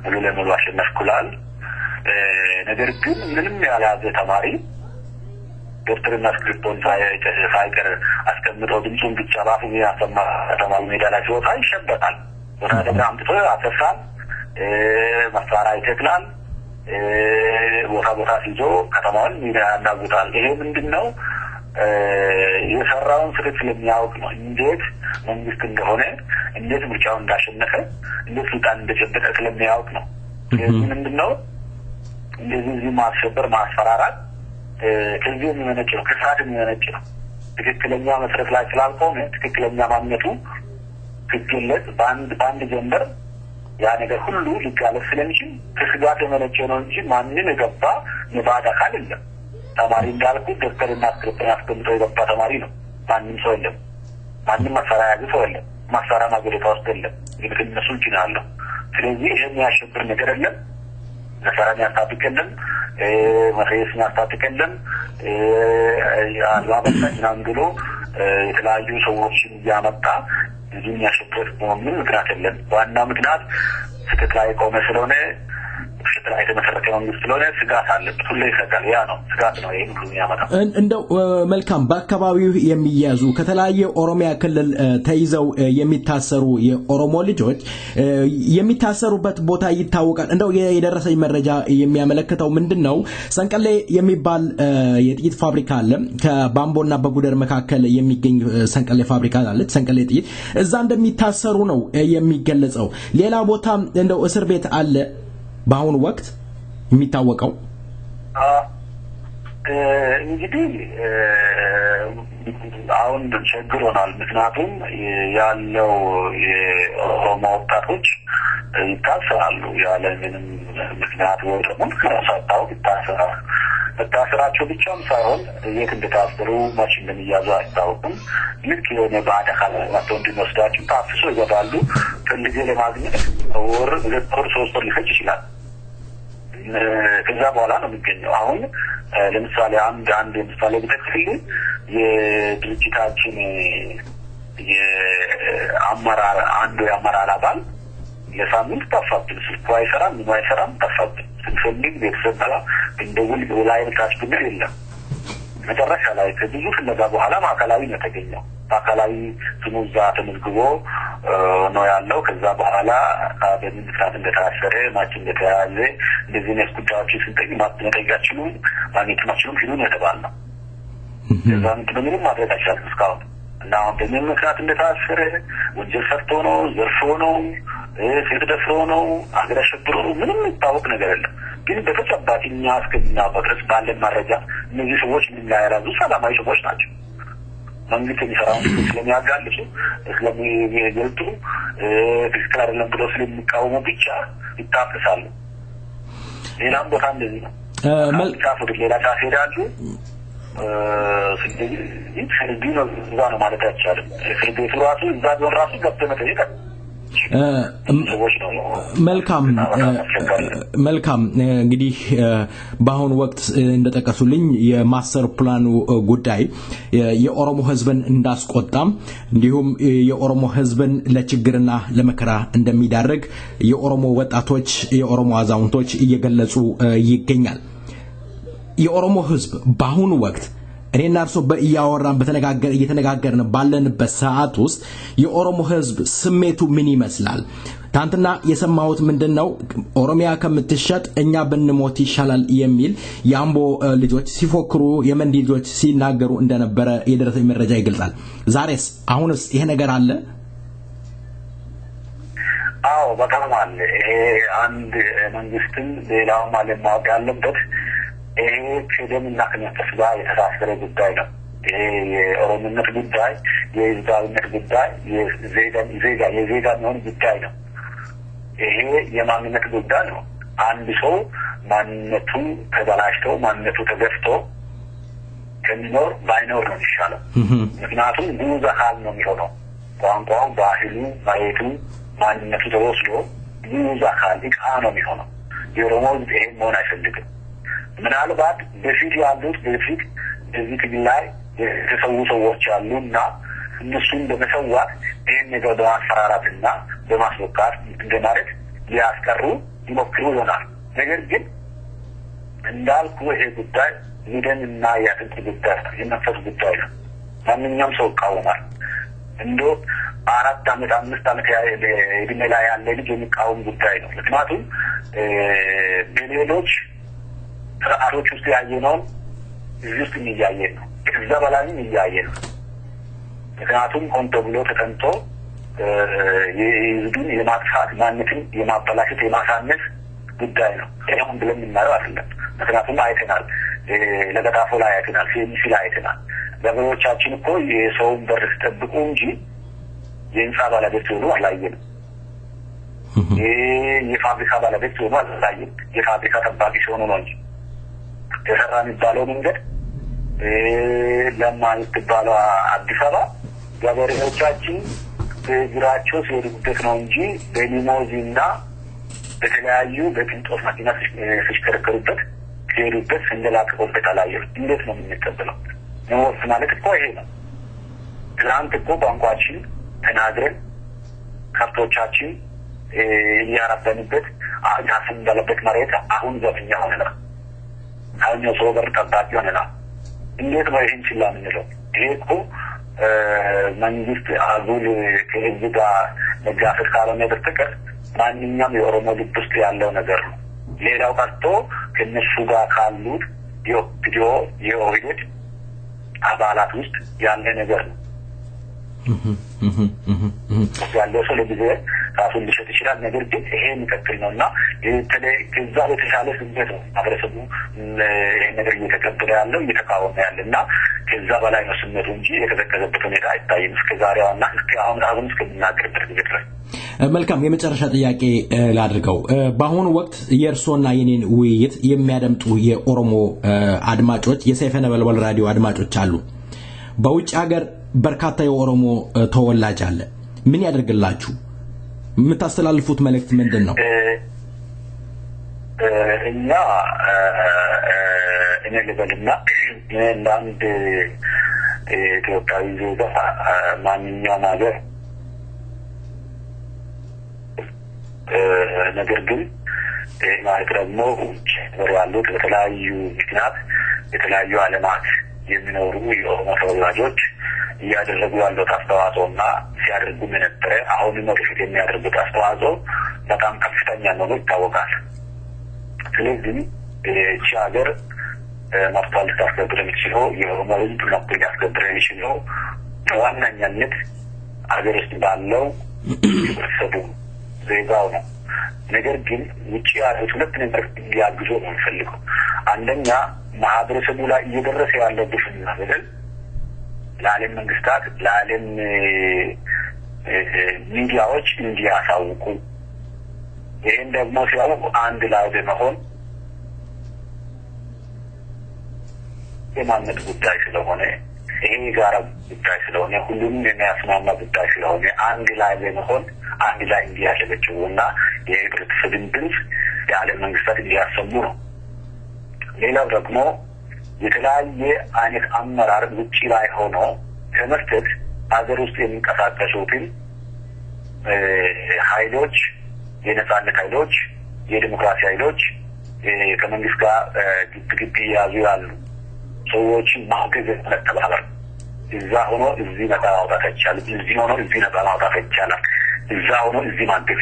ሙሉ ለሙሉ አሸነፍኩላል ነገር ግን ምንም ያላዘ ተማሪ ዶክተርና ስክሪፕቶን ሳይቀር አስቀምጠው ድምፁን ብቻ ባፉ ያሰማ ተማሪ ሜዳ ላይ ሲወጣ ይሸበታል ወታደር አምጥቶ አፈሳል መሳሪያ ይተክላል ቦታ ሲዞ ከተማውን ያናውጣል ይሄ ምንድነው የሰራውን ስርት ስለሚያውቅ ነው እንዴት መንግስት እንደሆነ እንዴት ምርጫውን እንዳሸነፈ እንዴት ስልጣን እንደጨበጠ ስለሚያውቅ ነው ምንድነው እንደዚህ ማስፈበር ማስፈራራት ከዚህ የሚመነጭ ነው ከሳድ የሚመነጭ ነው ትክክለኛ መሰረት ላይ ስላልቆመ ትክክለኛ ማንነቱ ትክክለት ባንድ ጀንበር ያ ነገር ሁሉ ሊጋለጥ ስለሚችል ከስጋት የመነጨ ነው እንጂ ማንንም የገባ የባዳ አካል የለም ተማሪ እንዳልኩ ዶክተርና ስክሪፕቶን አስቀምጦ የገባ ተማሪ ነው ማንንም ሰው የለም ማንንም መሳሪያ ያዘ ሰው የለም መሳሪያ ማግኘት ውስጥ የለም ግን እነሱ ይችላሉ ስለዚህ ይሄን ያሸብር ነገር የለም መሳሪያ ያስታጥቀልን መሬት ያስታጥቀልን ያላበታችን አንግሎ የተለያዩ ሰዎችን ያመጣ እዚህ ያሸብር ምን ምክንያት የለም ዋና ምክንያት ስክትላይ ቆመ ስለሆነ ስክትላይ የተመሰረተ መንግስት ስለሆነ ስጋት አለ ሁሉ ይሰጋል ያ ነው ስጋት ነው ይሄን ሁሉ ያመጣው እንደው መልካም በአካባቢው የሚያዙ ከተለያየ ኦሮሚያ ክልል ተይዘው የሚታሰሩ የኦሮሞ ልጆች የሚታሰሩበት ቦታ ይታወቃል እንደው የደረሰኝ መረጃ የሚያመለክተው ምንድነው ሰንቀሌ የሚባል የጥይት ፋብሪካ አለ ከባምቦና በጉደር መካከል የሚገኝ ሰንቀሌ ፋብሪካ አለ ሰንቀሌ ጥይት እዛ እንደሚታሰሩ ነው የሚገለጸው ሌላ ቦታ እንደው እስር ቤት አለ በአሁኑ ወቅት የሚታወቀው እንግዲህ አሁን ችግሮናል ምክንያቱም ያለው የኦሮሞ ወጣቶች ይታሰራሉ ያለ ምንም ምክንያት ወይ ደግሞ ከራሳቸው ይታሰራቸው ብቻም ሳይሆን የት እንደታሰሩ ማች እንደሚያዙ አይታወቅም ልክ የሆነ ባዳካል ወጥቶ እንዲወስዳቸው ታፍሶ ይገባሉ ፈልጌ ለማግኘት ወር ለቆር ሶስት ወር ሊፈጅ ይችላል ከዛ በኋላ ነው የሚገኘው አሁን ለምሳሌ አንድ ምሳሌ ብትፈልጉ የድርጅታችን የአመራር የአመራር አባል ለሳምንት ተፋጥቶ ስልኳይ ሰራም ተፋጥቶ ስንፈልግ ቤተሰብላ እንደውል ላይ ታስብነ የለም መጨረሻ ላይ ከብዙ ፍለጋ በኋላ ማዕከላዊ ነው ተገኘው ማዕከላዊ ስሙዛ ተመዝግቦ ነው ያለው ከዛ በኋላ በሚስራት እንደታሰረ ማችን እንደተያዘ እንደዚህ ነው ጉዳዮች ሲጠይቅ ማጥነታቸው ማግኘታቸው ሁሉ ነው ከዛም ምንም ማድረግ አይቻልም እስካሁን እና በሚስራት እንደታሰረ ወንጀል ሰርቶ ነው ዘርፎ ነው ሲደፍሮ ነው አገረሽብሮ ምንም ታውቅ ነገር የለም ግን በተጨባጭኛ እስከና በድረስ ባለ መረጃ እነዚህ ሰዎች ምን ላይ ያራዙ ሰላማዊ ሰዎች ናቸው መንግስት የሚሰራው ስለሚያጋልጡ ስለሚገልጡ ትክክል አይደለም ብለው ስለሚቃወሙ ብቻ ይታፈሳሉ ሌላም ቦታ እንደዚህ ነው መልካም ሌላ ታሰራሉ ስለዚህ ፍርድ ነው ማለት አይቻልም ፍርድ ቤቱ ራሱ ገብቶ መጠየቅ መልካም እንግዲህ በአሁን ወቅት እንደተጠቀሱልኝ የማስተር ፕላኑ ጉዳይ የኦሮሞ ህዝብን እንዳስቆጣም እንዲሁም የኦሮሞ ህዝብን ለችግርና ለመከራ እንደሚዳርግ የኦሮሞ ወጣቶች የኦሮሞ አዛውንቶች እየገለጹ ይገኛል የኦሮሞ ህዝብ በአሁን ወቅት እኔና እርሶ በእያወራን እየተነጋገርን ባለንበት ሰዓት ውስጥ የኦሮሞ ህዝብ ስሜቱ ምን ይመስላል ታንተና የሰማሁት ምንድነው ኦሮሚያ ከምትሸጥ እኛ ብንሞት ይሻላል የሚል ያምቦ ልጆች ሲፎክሩ የመንዲ ልጆች ሲናገሩ እንደነበረ የደረሰኝ መረጃ ይገልጻል ዛሬስ አሁንስ ይሄ ነገር አለ አዎ በጣም አለ ይሄ አንድ መንግስትን ሌላው ማለት ማወቅ ያለበት ይሄ ከደምና ከመንፈስ ጋር የተሳሰረ ጉዳይ ነው ይሄ የኦሮሞነት ጉዳይ የህዝባዊነት ጉዳይ የዜጋ ነው ጉዳይ ነው ይሄ የማንነት ጉዳይ ነው አንድ ሰው ማንነቱ ተበላሽቶ ማንነቱ ተገፍቶ ከሚኖር ባይኖር ነው ይሻላል ምክንያቱም ብዙ ሀል ነው የሚሆነው ቋንቋው ባህሉ ማየቱ ማንነቱ ተወስዶ ብዙ ሀል ነው የሚሆነው የኦሮሞ ይሄ መሆን አይፈልግም ምናልባት በፊት ያሉት በፊት በዚህ ላይ የተሰዉ ሰዎች አሉና እነሱን በመሰዋት ይሄን ነገር በማስፈራራትና በማስወቃት እንደማለት ሊያስቀሩ ይሞክሩ ይሆናል ነገር ግን እንዳልኩ ይሄ ጉዳይ ይደንና ያጥንት ጉዳይ የመንፈስ ጉዳይ ነው ማንኛውም ሰው ቃወማል እንደው 4 አመት 5 አመት እድሜ ላይ ያለ ልጅ የሚቃወም ጉዳይ ነው ምክንያቱም በሌሎች ስርዓቶች ውስጥ ያየነው እዚህ ውስጥ የሚያየን ነው ከዛ በላይ የሚያየን ነው ምክንያቱም ኮንቶብሎ ተከንቶ የህዝብን የማጥፋት ማንነትን የማበላሸት የማሳነስ ጉዳይ ነው ይሄን ብለን እናየው አይደለም ምክንያቱም አይተናል ለገዳፎ ላይ አይተናል ሲሚሲ ላይ አይተናል ለብሮቻችን እኮ የሰውን በር ተጠብቁ እንጂ የኢንሳ ባለቤት ሆኖ አላየንም የፋብሪካ ባለቤት ሆኖ አላየንም የፋብሪካ ጠባቂ ሆኖ ነው እንጂ ተሰራን ይባለው መንገድ ለማለት ባለው አዲስ አበባ ገበሬዎቻችን በግራቸው ሲወዱበት ነው እንጂ በሊሞዚንና በተለያዩ በቅንጦት መኪና ሲሽከረከሩበት ሲሄዱበት እንደላቀቁበት አላየንም እንዴት ነው የምንቀበለው ነው ማለት እኮ ይሄ ነው ትናንት እኮ ቋንቋችን ተናግረን ከብቶቻችን እያረበንበት አጋስን ባለበት መሬት አሁን ዘፈኛ ሆነና አሁን ሰው በር ጠባቂ ሆነና እንዴት ነው ይሄን ችላ የምንለው ይሄ እኮ መንግስት አጉል ከህዝብ ጋር መጋፈጥ ካልሆነ በስተቀር ማንኛውም የኦሮሞ ልብ ውስጥ ያለው ነገር ነው ሌላው ቀርቶ ከነሱ ጋር ካሉት ቪዲዮ የኦህዴድ አባላት ውስጥ ያለ ነገር ነው ያለው ሰው ለጊዜ ራሱን ሊሸጥ ይችላል ነገር ግን ይሄ ምክክል ነውና ከዛ በተሻለ ስሜት ነው ማህበረሰቡ ይሄ ነገር እየተቀበለ ያለው እየተቃወመ ያለና ከዛ በላይ ነው ስሜቱ እንጂ የተከተለበት ሁኔታ አይታይም እስከዛሬውና አሁን እስከምናገርበት ጊዜ ድረስ መልካም የመጨረሻ ጥያቄ ላድርገው በአሁኑ ወቅት የእርሶና የኔን ውይይት የሚያደምጡ የኦሮሞ አድማጮች የሰይፈ ነበልባል ራዲዮ አድማጮች አሉ በውጭ ሀገር በርካታ የኦሮሞ ተወላጅ አለ ምን ያደርግላችሁ የምታስተላልፉት መልእክት ምንድነው እኛ እኔ ልበልና ለአንድ ኢትዮጵያዊ ዜጋ ማንኛውም ሀገር ነገር ግን ማለት ደግሞ ያሉት በተለያዩ ምክንያት የተለያዩ ዓለማት የሚኖሩ የኦሮሞ ተወላጆች ያደረጉ ያለው አስተዋጽኦና ሲያደርጉ የነበረ አሁንም ወደፊት የሚያደርጉት አስተዋጽኦ በጣም ከፍተኛ ነው ይታወቃል ስለዚህ እቺ ሀገር ማስተዋል ታስከብር የሚችለው የኦሮሞ ሕዝብ መብት ያስከብር የሚችለው በዋናኛነት ሀገር ውስጥ ባለው ህብረተሰቡ ዜጋው ነው ነገር ግን ውጪ ያሉት ሁለት ነገር እንዲያግዙ ነው የሚፈልገው አንደኛ ማህበረሰቡ ላይ እየደረሰ ያለው ግፍና በደል ለዓለም መንግስታት ለዓለም ሚዲያዎች እንዲያሳውቁ ይሄን ደግሞ ሲያውቁ አንድ ላይ በመሆን የማንነት ጉዳይ ስለሆነ ይሄ ጋር ጉዳይ ስለሆነ ሁሉንም የሚያስማማ ጉዳይ ስለሆነ አንድ ላይ በመሆን አንድ ላይ እንዲያሸበጭቡና የህብረተሰብን ድምፅ የዓለም መንግስታት እንዲያሰሙ ነው ሌላው ደግሞ የተለያየ አይነት አመራር ውጪ ላይ ሆኖ ከመስጠት ሀገር ውስጥ የሚንቀሳቀሱትን ኃይሎች የነጻነት ኃይሎች የዲሞክራሲ ኃይሎች ከመንግስት ጋር ግብ ያዙ ያሉ ሰዎችን ማገዝ መተባበር እዛ ሆኖ እዚህ ነፃ ማውጣት ይቻላል እዚህ ሆኖ እዚህ ነፃ ማውጣት ይቻላል እዛ ሆኖ እዚህ ማገዝ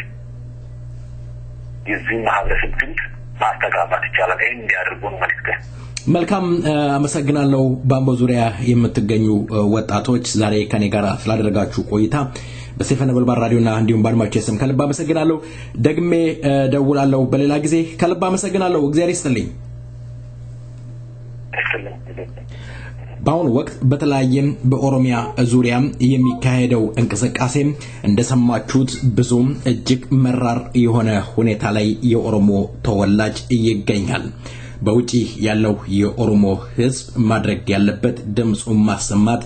እዚህ ማህበረሰብ ድምፅ ማስተጋባት ይቻላል ይሄን እንዲያደርጉ ነው ማለት ነው መልካም አመሰግናለሁ ባምቦ ዙሪያ የምትገኙ ወጣቶች ዛሬ ከኔ ጋር ስላደረጋችሁ ቆይታ በሰይፈ ነበልባል ራዲዮና እንዲሁም ባድማጮች ስም ከልብ አመሰግናለሁ ደግሜ ደውላለሁ በሌላ ጊዜ ከልብ አመሰግናለሁ እግዚአብሔር ይስጥልኝ በአሁኑ ወቅት በተለያየም በኦሮሚያ ዙሪያ የሚካሄደው እንቅስቃሴ እንደሰማችሁት ብዙም እጅግ መራር የሆነ ሁኔታ ላይ የኦሮሞ ተወላጅ ይገኛል በውጪ ያለው የኦሮሞ ህዝብ ማድረግ ያለበት ድምጹን ማሰማት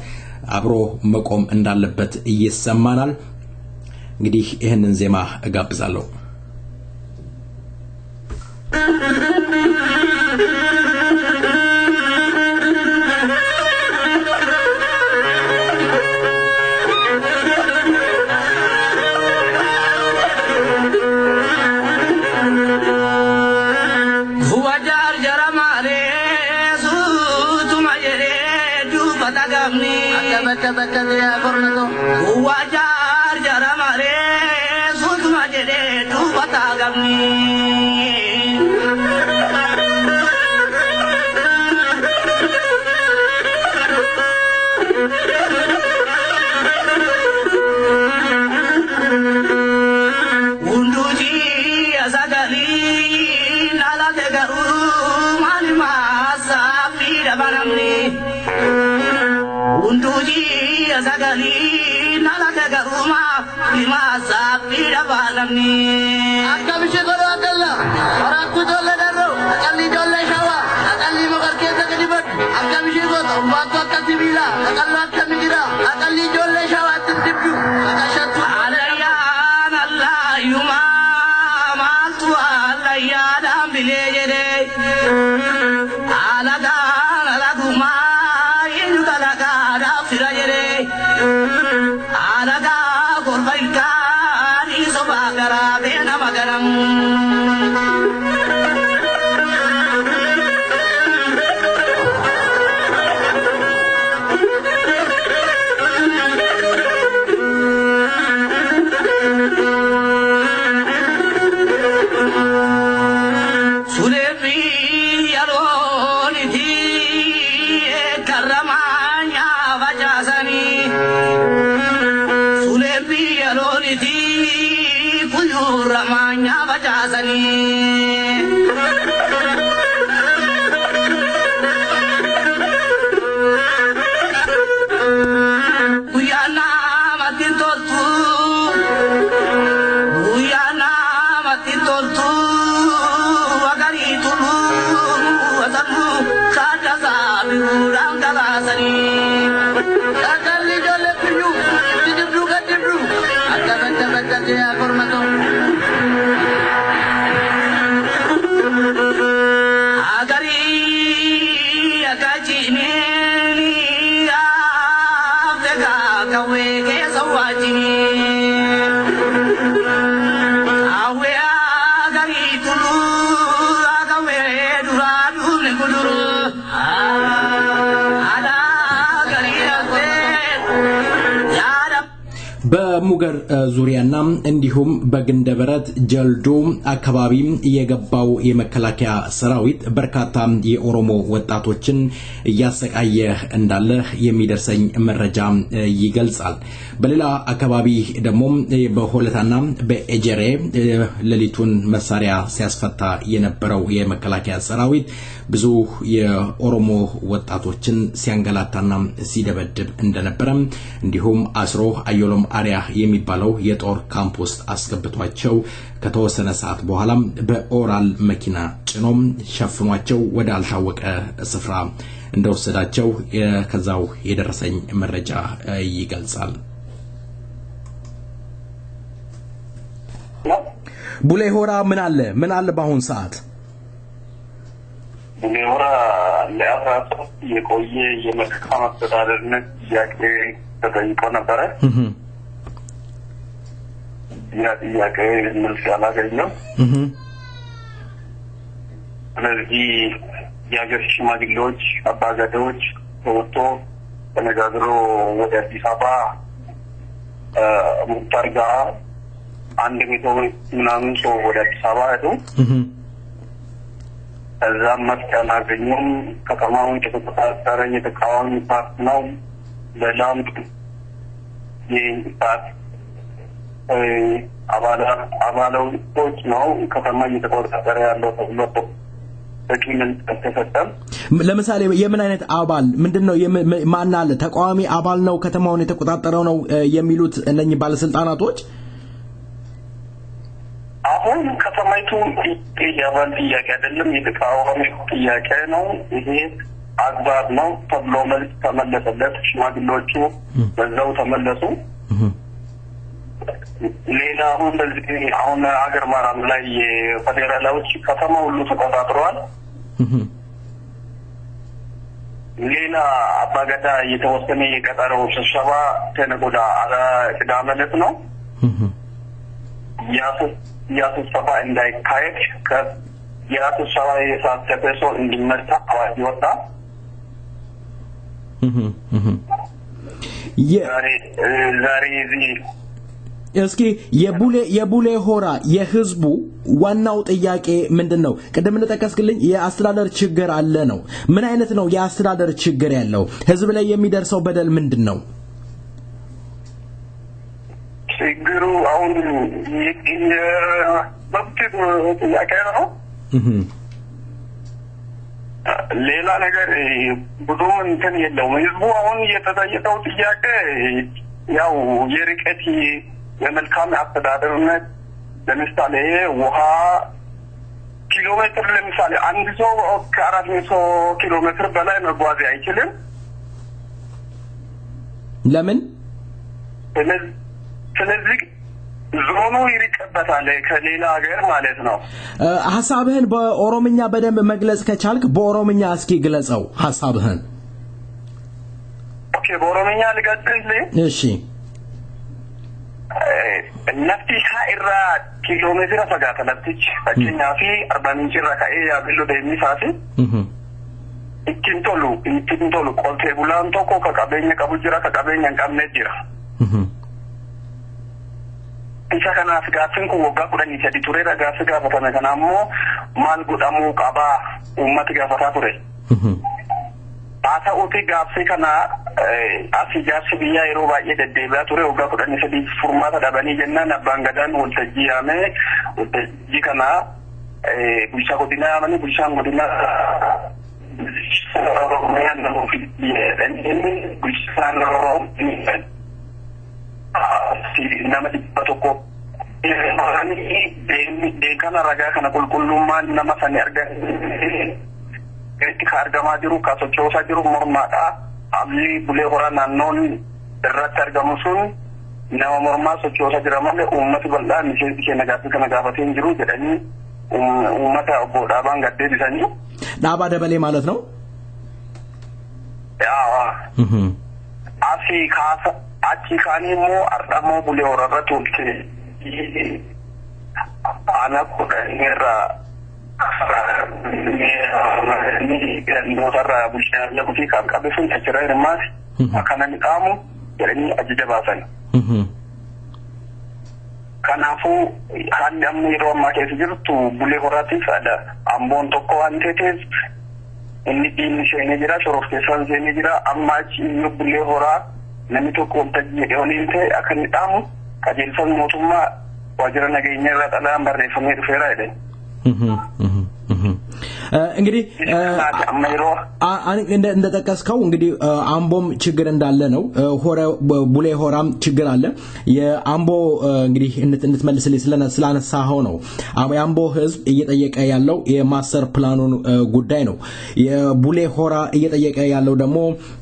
አብሮ መቆም እንዳለበት ይሰማናል እንግዲህ ይሄንን ዜማ እጋብዛለሁ Bakka kornato wajar jara mare sutma jede tu batagamni unduji asagali nala degaru mani masa pira banamni unduji asagali nala degaruma lima sapira banamni akabishe golo akalla arakku jolle darro akalli jolle shawa akalli magarke taklibat akabishe golo umbato akatibila akalla akamira akalli jolle shawa tibdu akashatu alayya allah yuma maltu alayya dambile jere alaga alaguma yudalaga dafira jere alaga korbailka ni sobagara bena magaram baasani akalli jolle piyu dibru gadibru akabata ya kormato agari agajini afega kawe ke sawajini awe agari tulu agawe duradu leguduru ala agari ase yada በሙገር ዙሪያና እንዲሁም በግንደበረት ጀልዶ አካባቢ የገባው የመከላከያ ሰራዊት በርካታ የኦሮሞ ወጣቶችን እያሰቃየ እንዳለ የሚደርሰኝ መረጃ ይገልጻል። በሌላ አካባቢ ደግሞ በሆለታና በኤጀሬ ለሊቱን መሳሪያ ሲያስፈታ የነበረው የመከላከያ ሰራዊት ብዙ የኦሮሞ ወጣቶችን ሲያንገላታና ሲደበድብ እንደነበረ እንዲሁም አስሮ አዮሎም አሪያ የሚባለው የጦር ካምፕ ውስጥ አስገብቷቸው ከተወሰነ ሰዓት በኋላ በኦራል መኪና ጭኖም ሸፍኗቸው ወደ አልታወቀ ስፍራ እንደወሰዳቸው ከዛው የደረሰኝ መረጃ ይገልጻል። ቡሌ ሆራ ምን አለ በአሁን ሰዓት? ቡሌ ሆራ ለአራቱ የቆየ የመልካም አስተዳደርነት ጥያቄ ተጠይቆ ነበረ። ያ ጥያቄ መልስ አላገኘም። ስለዚህ የሀገር ሽማግሌዎች አባገዳዎች ወጥቶ ተነጋግሮ ወደ አዲስ አበባ ሙክታር ጋር 100 ምናምን ሰው ወደ አዲስ አበባ ሄዱ። እዛም መፍትሄ አላገኙም። ከተማውን የተቆጣጠረ የተቃዋሚ ፓርቲ ነው። በላም የኢንሳት አባላቶች ነው ከተማ እየተቆጣጠረ ያለው ተብሎ በቂምን ተሰጠም። ለምሳሌ የምን አይነት አባል ምንድነው ማን አለ? ተቃዋሚ አባል ነው ከተማውን የተቆጣጠረው ነው የሚሉት እነኚህ ባለስልጣናቶች። አሁን ከተማይቱ የአባል ጥያቄ አይደለም የተቃዋሚ ጥያቄ ነው። ይሄ አግባብ ነው ተብሎ መልስ ተመለሰለት። ሽማግሌዎቹ በዛው ተመለሱ። ሌላ አሁን በዚህ አሁን ሀገር ማራም ላይ የፌደራሎች ከተማ ሁሉ ተቆጣጥረዋል። ሌላ አባገዳ የተወሰነ የቀጠረው ስብሰባ ተነጎዳ ቅዳሜ ዕለት ነው። ያ ስብሰባ እንዳይካሄድ ያ ስብሰባ የተሳተፈ ሰው እንዲመታ አዋጅ ወጣ። ዛሬ እስኪ የቡሌ ሆራ የህዝቡ ዋናው ጥያቄ ምንድነው? ቅድም እንደተጠቀስክልኝ የአስተዳደር ችግር አለ ነው። ምን አይነት ነው የአስተዳደር ችግር ያለው? ህዝብ ላይ የሚደርሰው በደል ምንድነው? ችግሩ አሁን ጥያቄ ነው። ሌላ ነገር ብዙ እንትን የለውም። ህዝቡ አሁን የተጠየቀው ጥያቄ ያው የርቀት የመልካም አስተዳደርነት ለምሳሌ ውሃ ኪሎሜትር ለምሳሌ አንድ ሰው ከ400 ኪሎሜትር በላይ መጓዝ አይችልም። ለምን? ስለዚህ ዞኑ ይርቀበታል ከሌላ ሀገር ማለት ነው። ሐሳብህን በኦሮምኛ በደንብ መግለጽ ከቻልክ በኦሮምኛ እስኪ ግለጸው ሐሳብህን። ኦኬ በኦሮምኛ ልገልጽልህ? እሺ። ነፍቲ ሀኢራ ኪሎሜትር ፈጋተ ነፍቲች ፈኪኛ ፊ 40 ሚንጭራ ከኤ ያብሎ ደሚሳፊ ኢንቲንቶሉ ቆልቴ ቡላን ቶኮ ከቀበኛ ቀቡጅራ ከቀበኛ እንቀምነ ጅራ isa kanaaf gaaffiin kun waggaa 13 tureera. Gaaffii gaafatame kana ammoo maal godhamuu qaba uummati gaafataa ture. haa ta'uuti gaaffii kana asii jaarsi biyyaa yeroo baay'ee deddeebi'aa ture. waggaa 13 furmaata dhabanii jennaan abbaan gadaan waltajjii yaamee waltajjii kana bulchaa godinaa yaamanii bulchaan godinaa nama dhibba tokko deegana ragaa kana qulqullummaan nama sani itti ka argamaa jiru ka sochoosaa jiru mormaadha. qaamni bulee horaa naannoon irratti argamu sun nama mormaa sochoosa jira malee uummati bal'aan ishee nagaatti kana gaafatee hin jiru jedhanii uummata obbo Dhaabaan gaddeebisanii. Dhaabaa dabalee ማለት ነው? achi kaanii immoo ardhamoo bulee horaa tuulte ana kudhanirraa motarraa bulchinaa laguutii kan qabe sun achirra hirmaas akkana ni qaamu jedhanii ajaja baasan. Kanaafuu haalli amma yeroo ammaa keessa jirtu bulee horaatiif amboon tokko waan ta'eef inni diinni seenee jira shoroof keessaan seenee jira amma achi bulee horaa namni tokko waltajjii jedhee waliin ta'e akka inni dhaamu qajeelfamni mootummaa waajjira nageenya irraa xalayaan barreeffamee dhufeera jedhani. እንግዲህ እንደተጠቀስከው እንግዲህ አምቦም ችግር እንዳለ ነው ሆረ ቡሌ ሆራም ችግር አለ የአምቦ እንግዲህ እንድትመልስልኝ ስላነሳኸው ነው የአምቦ ህዝብ እየጠየቀ ያለው የማስተር ፕላኑን ጉዳይ ነው የቡሌ ሆራ እየጠየቀ ያለው ደግሞ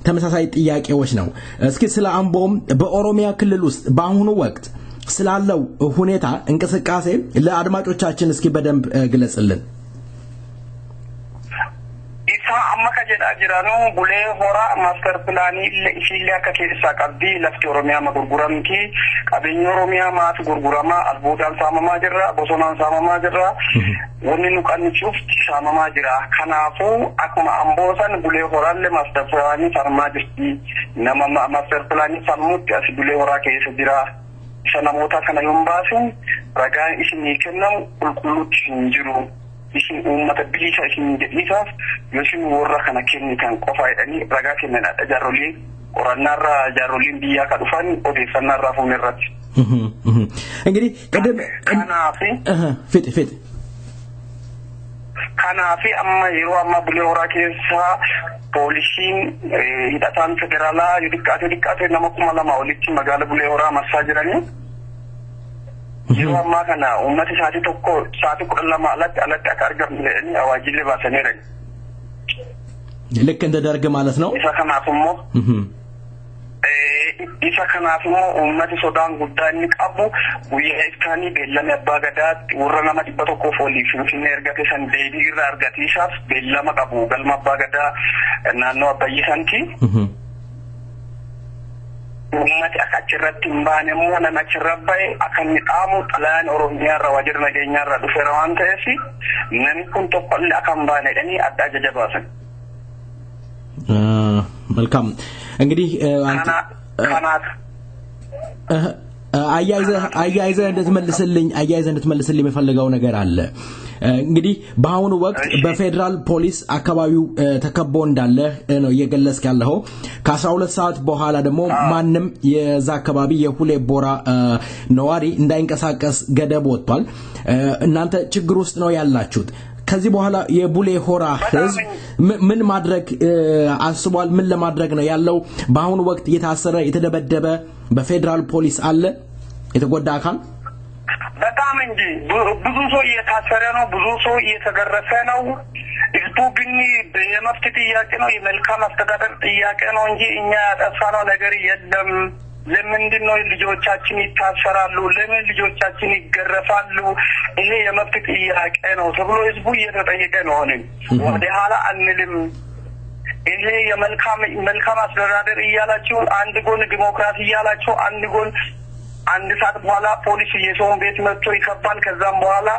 ተመሳሳይ ጥያቄዎች ነው እስኪ ስለ አምቦም በኦሮሚያ ክልል ውስጥ በአሁኑ ወቅት ስላለው ሁኔታ እንቅስቃሴ ለአድማጮቻችን እስኪ በደንብ ግለጽልን amma ka jedhaa jiranu bulee horaa maaster pilaanii ishiillee akka keessaa qabdi lafti oromiyaa gurguramti qabeenya oromiyaa maati gurguramaa albuudaan saamamaa jirra bosonaan saamamaa jirra wanni nu qannichuuf saamamaa jira kanaafuu akkuma amboosan bulee horaallee maaster pilaanii farmaa jirti nama maaster pilaanii farmuutti as bulee horaa keessa jira isa namoota kana yoon baasin ragaan isinii kennamu qulqulluutti hin jiru isin uummata bilisa isin jedhisaaf yosin warra kana kennitan qofa jedhanii ragaa kennan adda jaaroliin qorannaarra jaaroliin biyyaa ka dhufan odeeffannaarraa fuun irratti. እንግዲህ ቀደም kanaafi amma yeroo amma bulee horaa keessa poolisiin hidhataan federaalaa yoo xiqqaate nama 2,000 olitti magaala bulee horaa marsaa jiranii. yeroo ammaa kana uummati sa'aatii 12 alatti akka argamne awaajillee baasaniiru. ልክ እንደ ደርግ ማለት ነው isa kanaafimmoo uummati sodaan guddaa inni qabu guyyaa iftaanii beellama abbaa gadaatti warra nama 100 foolii finfinnee ergate san deebii irraa argatiisaaf beellama qabu galma abbaa gadaa naannoo abbayyisanti. ummati akka achirratti hin baane immoo nama achirra bahe akka inni dhaamu xalayaan oromiyaa irraa waajjira nageenyaa irraa dhufeera waan ta'eef namni kun tokkollee akka hin baane jedhanii adda ajaja baasan. መልካም እንግዲህ አያይዘህ እንድትመልስልኝ የምፈልገው ነገር አለ እንግዲህ በአሁኑ ወቅት በፌደራል ፖሊስ አካባቢው ተከቦ እንዳለ ነው እየገለጽክ ያለው ከ12 ሰዓት በኋላ ደግሞ ማንንም የዛ አካባቢ የሁሌ ቦራ ነዋሪ እንዳይንቀሳቀስ ገደብ ወጥቷል እናንተ ችግር ውስጥ ነው ያላችሁት ከዚህ በኋላ የቡሌ ሆራ ህዝብ ምን ማድረግ አስቧል ምን ለማድረግ ነው ያለው በአሁኑ ወቅት የታሰረ የተደበደበ በፌደራል ፖሊስ አለ የተጎዳ አካል በጣም እንጂ ብዙ ሰው እየታሰረ ነው ብዙ ሰው እየተገረፈ ነው ህዝቡ ግን የመፍትሄ ጥያቄ ነው የመልካም አስተዳደር ጥያቄ ነው እንጂ እኛ ያጠፋነው ነገር የለም ለምንድን ነው ልጆቻችን ይታሰራሉ ለምን ልጆቻችን ይገረፋሉ ይሄ የመብት ጥያቄ ነው ተብሎ ህዝቡ እየተጠየቀ ነው ወደ ኋላ አንልም ይሄ የመልካም አስተዳደር እያላችሁ አንድ ጎን ዲሞክራሲ እያላችሁ አንድ ጎን አንድ ሰዓት በኋላ ፖሊስ የሰውን ቤት መጥቶ ይከባል ከዛም በኋላ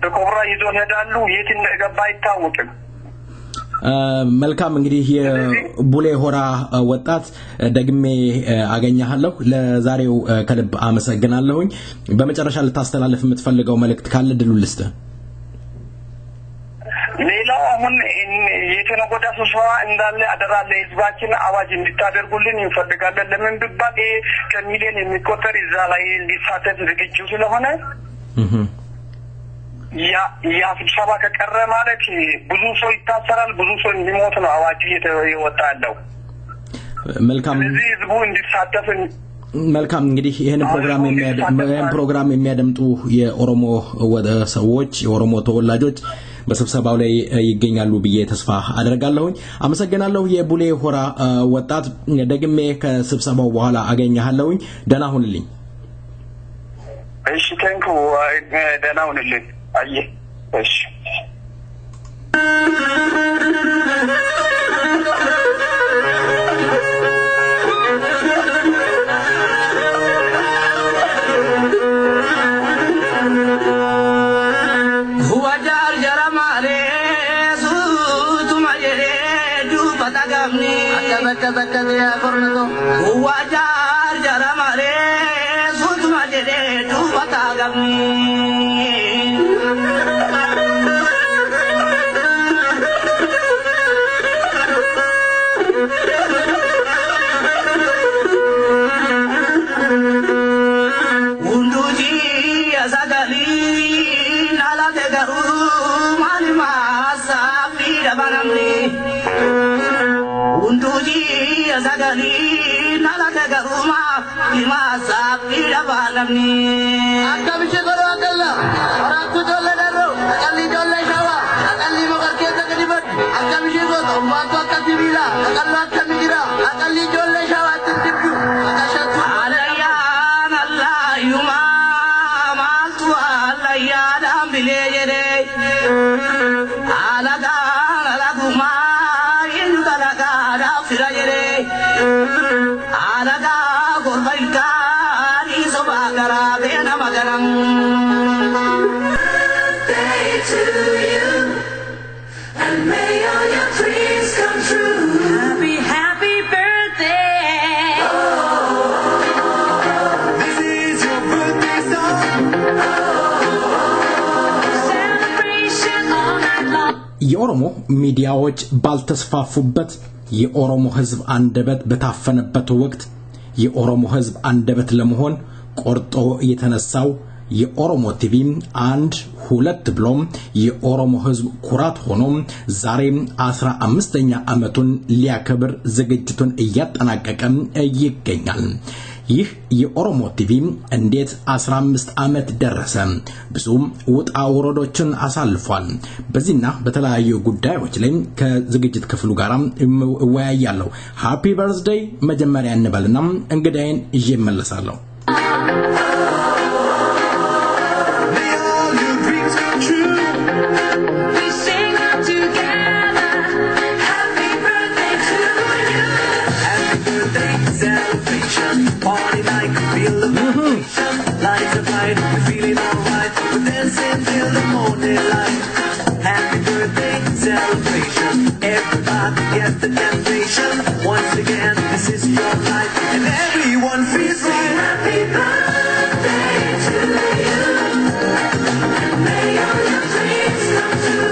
በኮብራ ይዞ ሄዳሉ የት እንደገባ አይታወቅም መልካም እንግዲህ የቡሌ ሆራ ወጣት ደግሜ አገኛለሁ ለዛሬው ከልብ አመሰግናለሁኝ በመጨረሻ ልታስተላልፍ የምትፈልገው መልእክት ካለ ድሉ ልስጥ ሌላው አሁን የተነጎዳ ሶስዋ እንዳለ አደራለ ህዝባችን አዋጅ እንድታደርጉልን እንፈልጋለን ለምን ቢባል ከሚሊዮን የሚቆጠር እዛ ላይ ሊሳተፍ ዝግጁ ስለሆነ ያ ስብሰባ ከቀረ ማለት ብዙ ሰው ይታሰራል ብዙ ሰው እንዲሞት ነው አዋጅ እየወጣለው መልካም ስለዚህ ህዝቡ እንዲሳተፍ መልካም እንግዲህ ይሄን ፕሮግራም የሚያደምጡ የኦሮሞ ሰዎች የኦሮሞ ተወላጆች በስብሰባው ላይ ይገኛሉ ብዬ ተስፋ አደርጋለሁኝ። አመሰግናለሁ። የቡሌ ሆራ ወጣት ደግሜ ከስብሰባው በኋላ አገኛለሁኝ። ደህና ሁንልኝ። እሺ ታንኩ ደህና ሁንልኝ። አየ እሺ Bata korno wajar jara mare sutma jere du bata gamni unduji azagali nala de garu mani masa pira banamni unduji azagali nala de garuma lima sapira banamni akabishe goro akalla arakku jolle darro akalli jolle shawa akalli mogar ke takdibat akabishe goro mato akatibila akallu akamira akalli jolle shawa tibbu akashatu alayya allah yuma maltu alayya dambile jere alaga alaguma indalaga rafira jere alaga gorbaita ni sobagara bena magaram Day to you, and may all your dreams come true. Happy, happy birthday. This is your birthday song. Celebration all night long. የኦሮሞ ሚዲያዎች ባልተስፋፉበት የኦሮሞ ህዝብ አንደበት በታፈነበት ወቅት የኦሮሞ ህዝብ አንደበት ለመሆን ቆርጦ የተነሳው የኦሮሞ ቲቪ 1-2 ብሎም የኦሮሞ ህዝብ ኩራት ሆኖ ዛሬ 15ኛ ዓመቱን ሊያከብር ዝግጅቱን እያጠናቀቀ ይገኛል። ይህ የኦሮሞ ቲቪ እንዴት 15 ዓመት ደረሰ? ብዙ ውጣ ውረዶችን አሳልፏል። በዚህና በተለያዩ ጉዳዮች ላይ ከዝግጅት ክፍሉ ጋር እወያያለሁ። ሃፒ በርዝዴይ መጀመሪያ እንበልና እንግዳዬን ይዤ እመለሳለሁ። May all your dreams come true. We sing out together. Happy birthday to you. Happy birthday celebration. Party like a feel the vibration. Lights are bright, we're feeling alright. We're dancing till the morning light. Happy birthday celebration. Everybody get the temptation. Once again, this is your life, and everyone feels right. Happy birthday to you. And may all your dreams come true.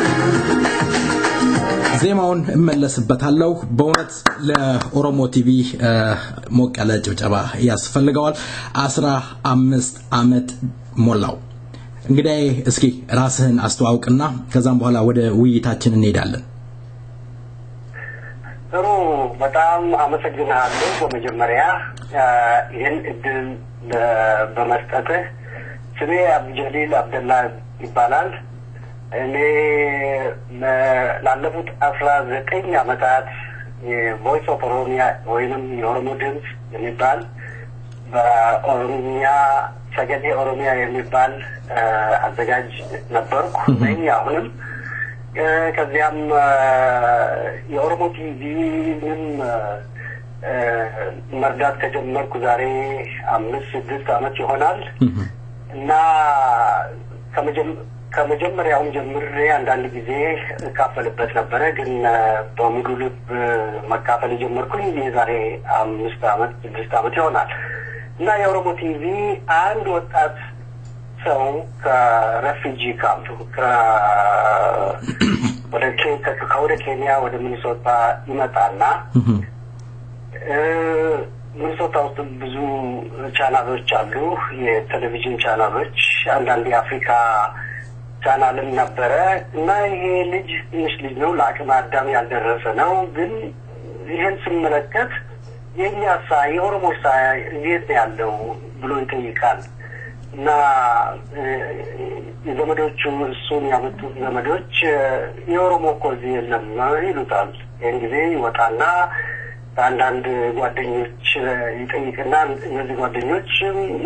ዜማውን እመለስበታለሁ። በእውነት ለኦሮሞ ቲቪ ሞቅ ያለ ጭብጨባ ያስፈልገዋል። 15 ዓመት ሞላው። እንግዲህ እስኪ ራስህን አስተዋውቅና ከዛም በኋላ ወደ ውይይታችን እንሄዳለን። ጥሩ በጣም አመሰግናለሁ። በመጀመሪያ ይህን እድል በመስጠትህ ስሜ አብዱልጀሊል አብደላ ይባላል። እኔ ላለፉት 19 ዓመታት የቮይስ ኦፍ ኦሮሚያ ወይንም የኦሮሞ ድምፅ የሚባል በኦሮሚያ ሰገዴ ኦሮሚያ የሚባል አዘጋጅ ነበርኩ ነኝ አሁንም። ከዚያም የኦሮሞ ቲቪንም መርዳት ከጀመርኩ ዛሬ 5-6 ዓመት ይሆናል እና ከመጀመሪያውም ጀምሬ አንዳንድ ጊዜ እካፈልበት ነበረ፣ ግን በሙሉ ልብ መካፈል ጀመርኩኝ የዛሬ 5-6 ዓመት ይሆናል እና የኦሮሞ ቲቪ አንድ ወጣት ሰው ከሬፊጂ ካምፕ ወደ ኬንያ ወደ ሚኒሶታ ይመጣና ሚኒሶታ ውስጥ ብዙ ቻናሎች አሉ፣ የቴሌቪዥን ቻናሎች፣ አንዳንድ የአፍሪካ ቻናልም ነበረ እና ይሄ ልጅ ትንሽ ልጅ ነው፣ ለአቅመ አዳም ያልደረሰ ነው። ግን ይህን ስመለከት የኛ የኦሮሞ እንዴት ያለው ብሎ ይጠይቃል እና የዘመዶቹ እሱን ያመጡት ዘመዶች የኦሮሞ ኮዚ የለም ይሉታል። እንግዲህ ይወጣና አንዳንድ ጓደኞች ይጠይቅና እነዚህ ጓደኞች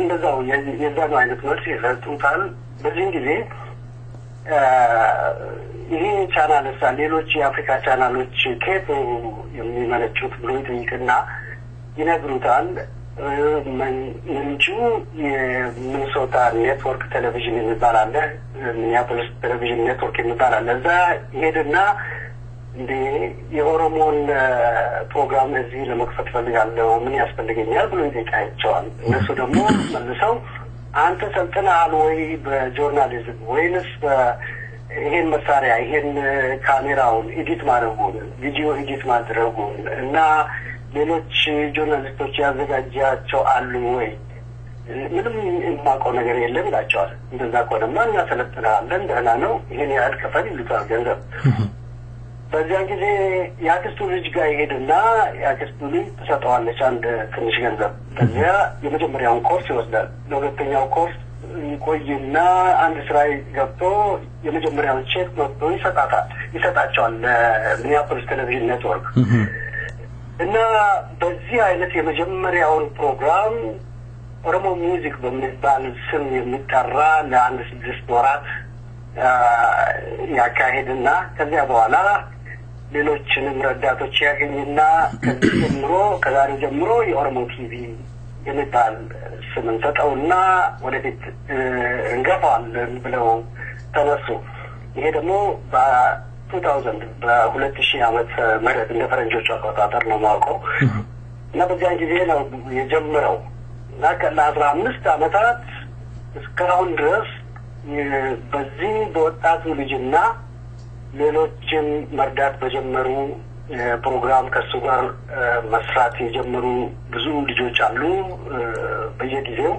እንደዛው የዛኑ አይነት መልስ ይሰጡታል። በዚህ ጊዜ ይሄ ቻናል ሌሎች የአፍሪካ ቻናሎች ከየት የሚመነጩት ብሎ ይጠይቅና ይነግሩታል። ምንጩ የሚኒሶታ ኔትወርክ ቴሌቪዥን የሚባል አለ፣ ሚኒያፖሊስ ቴሌቪዥን ኔትወርክ የሚባል አለ። እዛ ይሄድና እንደ የኦሮሞን ፕሮግራም እዚህ ለመክፈት ፈልጋለሁ ምን ያስፈልገኛል ብሎ ይጠይቃቸዋል። እነሱ ደግሞ መልሰው አንተ ሰልጥነሃል ወይ በጆርናሊዝም ወይንስ ይሄን መሳሪያ ይሄን ካሜራውን ኤዲት ማድረጉን ቪዲዮ ኤዲት ማድረጉን እና ሌሎች ጆርናሊስቶች ያዘጋጃቸው አሉ ወይ? ምንም የማውቀው ነገር የለም ይላቸዋል። እንደዛ ከሆነማ እኛ ሰለጥነናለን ደህና ነው ይሄን ያህል ክፈል ይሉታል ገንዘብ። በዚያን ጊዜ የአክስቱ ልጅ ጋር ይሄድና የአክስቱ ልጅ ትሰጠዋለች አንድ ትንሽ ገንዘብ። ከዚያ የመጀመሪያውን ኮርስ ይወስዳል። ለሁለተኛው ኮርስ ይቆይና አንድ ስራ ገብቶ የመጀመሪያውን ቼክ መጥቶ ይሰጣቸዋል ለሚኒያፖሊስ ቴሌቪዥን ኔትወርክ። እና በዚህ አይነት የመጀመሪያውን ፕሮግራም ኦሮሞ ሚውዚክ በሚባል ስም የሚጠራ ለአንድ 6 ወራት ያካሄድና ከዚያ በኋላ ሌሎችንም ረዳቶች ያገኝና ከዛሬ ጀምሮ የኦሮሞ ቲቪ የሚባል ስም እንሰጠውና ወደፊት እንገፋለን ብለው ተነሱ። ይሄ ደግሞ በ2000 በ2000 ዓመት ምህረት እንደ ፈረንጆቹ አቆጣጠር ነው የማውቀው። እና በዚያን ጊዜ ነው የጀመረው እና ከ15 ዓመታት እስካሁን ድረስ በዚህ በወጣቱ ልጅና ሌሎችን መርዳት በጀመሩ ፕሮግራም ከሱ ጋር መስራት የጀመሩ ብዙ ልጆች አሉ። በየጊዜው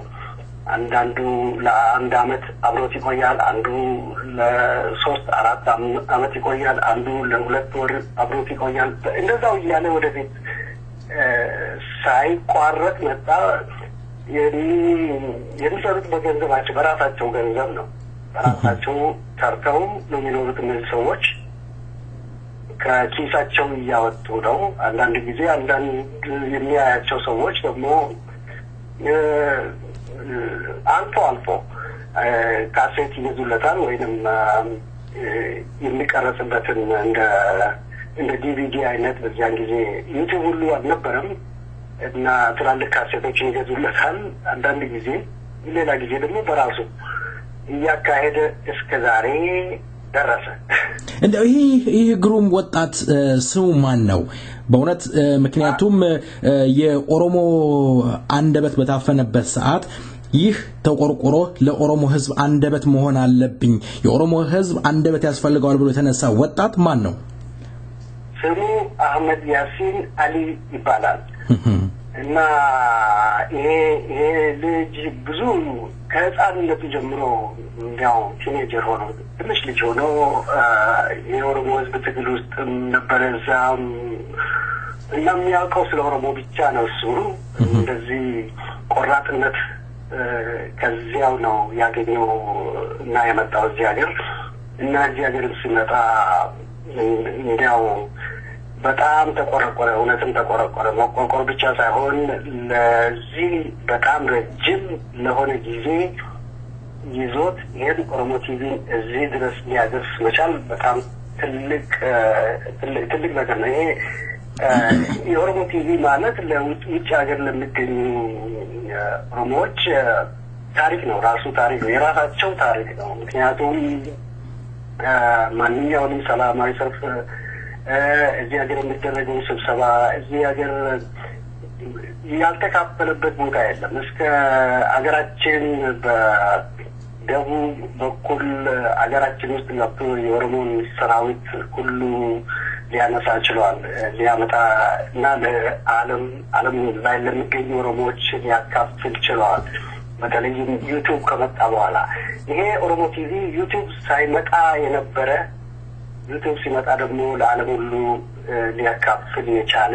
አንዳንዱ ለአንድ አመት አብሮት ይቆያል፣ አንዱ ለ3-4 አመት ይቆያል፣ አንዱ ለ2 ወር አብሮት ይቆያል። እንደዛው እያለ ወደፊት ሳይቋረጥ መጣ። የሚሰሩት በገንዘባቸው በራሳቸው ገንዘብ ነው። በራሳቸው ሰርተው ነው የሚኖሩት። እነዚህ ሰዎች ከኪሳቸው እያወጡ ነው። አንዳንድ ጊዜ አንዳንድ የሚያያቸው ሰዎች ደግሞ አልፎ ካሴት ይገዙለታል ወይንም የሚቀረጽበትን እንደ ዲቪዲ አይነት። በዚያን ጊዜ ዩቲዩብ ሁሉ አልነበረም እና ትላልቅ ካሴቶችን ይገዙለታል አንዳንድ ጊዜ። ሌላ ጊዜ ደግሞ በራሱ እያካሄደ እስከ ዛሬ ደረሰ። እንደው ይህ ግሩም ወጣት ስሙ ማን ነው በእውነት? ምክንያቱም የኦሮሞ አንደበት በታፈነበት ሰዓት ይህ ተቆርቆሮ ለኦሮሞ ህዝብ አንደበት መሆን አለብኝ፣ የኦሮሞ ህዝብ አንደበት ያስፈልገዋል ብሎ የተነሳ ወጣት ማን ነው? ስሙ አህመድ ያሲን አሊ ይባላል። እና ይሄ ልጅ ብዙ ከህፃንነቱ ጀምሮ እንዲያው ቲኔጀር ሆኖ ትንሽ ልጅ ሆኖ የኦሮሞ ህዝብ ትግል ውስጥ ነበረ እዛም። እና የሚያውቀው ስለ ኦሮሞ ብቻ ነው እሱ። እንደዚህ ቆራጥነት ከዚያው ነው ያገኘው እና የመጣው እዚህ ሀገር። እና እዚህ ሀገር ሲመጣ እንዲያው በጣም ተቆረቆረ። እውነትም ተቆረቆረ። መቆርቆር ብቻ ሳይሆን ለዚህ በጣም ረጅም ለሆነ ጊዜ ይዞት ይሄን ኦሮሞ ቲቪ እዚህ ድረስ ሊያደርስ መቻል በጣም ትልቅ ነገር ነው። ይሄ የኦሮሞ ቲቪ ማለት ለውጭ ሀገር ለሚገኙ ኦሮሞዎች ታሪክ ነው። ራሱ ታሪክ ነው። የራሳቸው ታሪክ ነው። ምክንያቱም ማንኛውንም ሰላማዊ ሰልፍ እዚህ ሀገር የሚደረገው ስብሰባ እዚህ ሀገር ያልተካፈለበት ቦታ የለም። እስከ ሀገራችን በደቡብ በኩል ሀገራችን ውስጥ ገብቶ የኦሮሞን ሰራዊት ሁሉ ሊያነሳ ችሏል፣ ሊያመጣ እና ዓለም ላይ ለሚገኙ ኦሮሞዎች ሊያካፍል ችሏል። በተለይም ዩቲዩብ ከመጣ በኋላ ይሄ ኦሮሞ ቲቪ ዩቲዩብ ሳይመጣ የነበረ ዩቲዩብ ሲመጣ ደግሞ ለዓለም ሁሉ ሊያካፍል የቻለ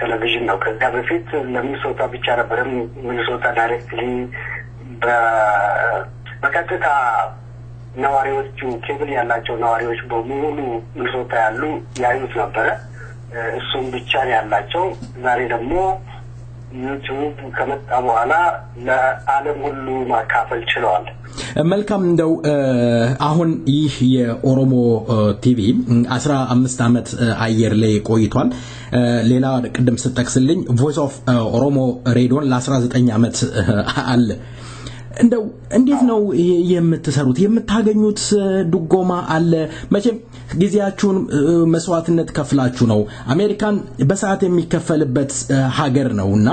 ቴሌቪዥን ነው። ከዚያ በፊት ለሚኒሶታ ብቻ ነበረ። ሚኒሶታ ዳይሬክትሊ በቀጥታ ነዋሪዎቹ ኬብል ያላቸው ነዋሪዎች በሙሉ ሚኒሶታ ያሉ ያዩት ነበር እሱም ብቻ ያላቸው ዛሬ ደግሞ ዩቲዩብ ከመጣ በኋላ ለዓለም ሁሉ ማካፈል ችለዋል መልካም እንደው አሁን ይህ የኦሮሞ ቲቪ 15 አመት አየር ላይ ቆይቷል ሌላ ቅድም ተጠቅስልኝ ቮይስ ኦፍ ኦሮሞ ሬዲዮን ለ19 አመት አለ እንደው እንዴት ነው የምትሰሩት የምታገኙት ድጎማ አለ መቼም ጊዜያችሁን መስዋዕትነት ከፍላችሁ ነው አሜሪካን በሰዓት የሚከፈልበት ሀገር ነውና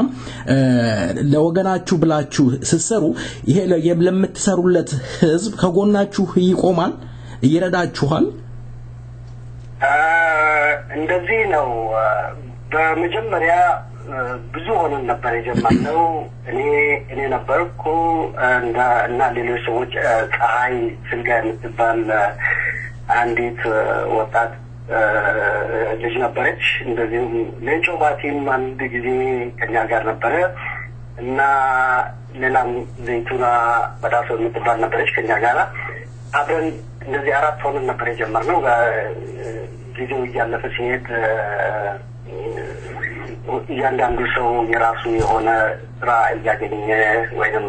ለወገናችሁ ብላችሁ ስትሰሩ ይሄ ለምትሰሩለት ህዝብ ከጎናችሁ ይቆማል ይረዳችኋል እንደዚህ ነው በመጀመሪያ ብዙ ሆነን ነበር የጀመርነው እኔ ነበርኩ እና ሌሎች ሰዎች ፀሐይ ስልጋ የምትባል አንዲት ወጣት ልጅ ነበረች እንደዚሁም ሌንጮ ባቲም አንድ ጊዜ ከኛ ጋር ነበረ እና ሌላም ዘይቱና በዳሶ የምትባል ነበረች ከኛ ጋር አብረን እንደዚህ አራት ሆነን ነበር የጀመርነው ጊዜው እያለፈ ሲሄድ እያንዳንዱ ሰው የራሱ የሆነ ስራ እያገኘ ወይንም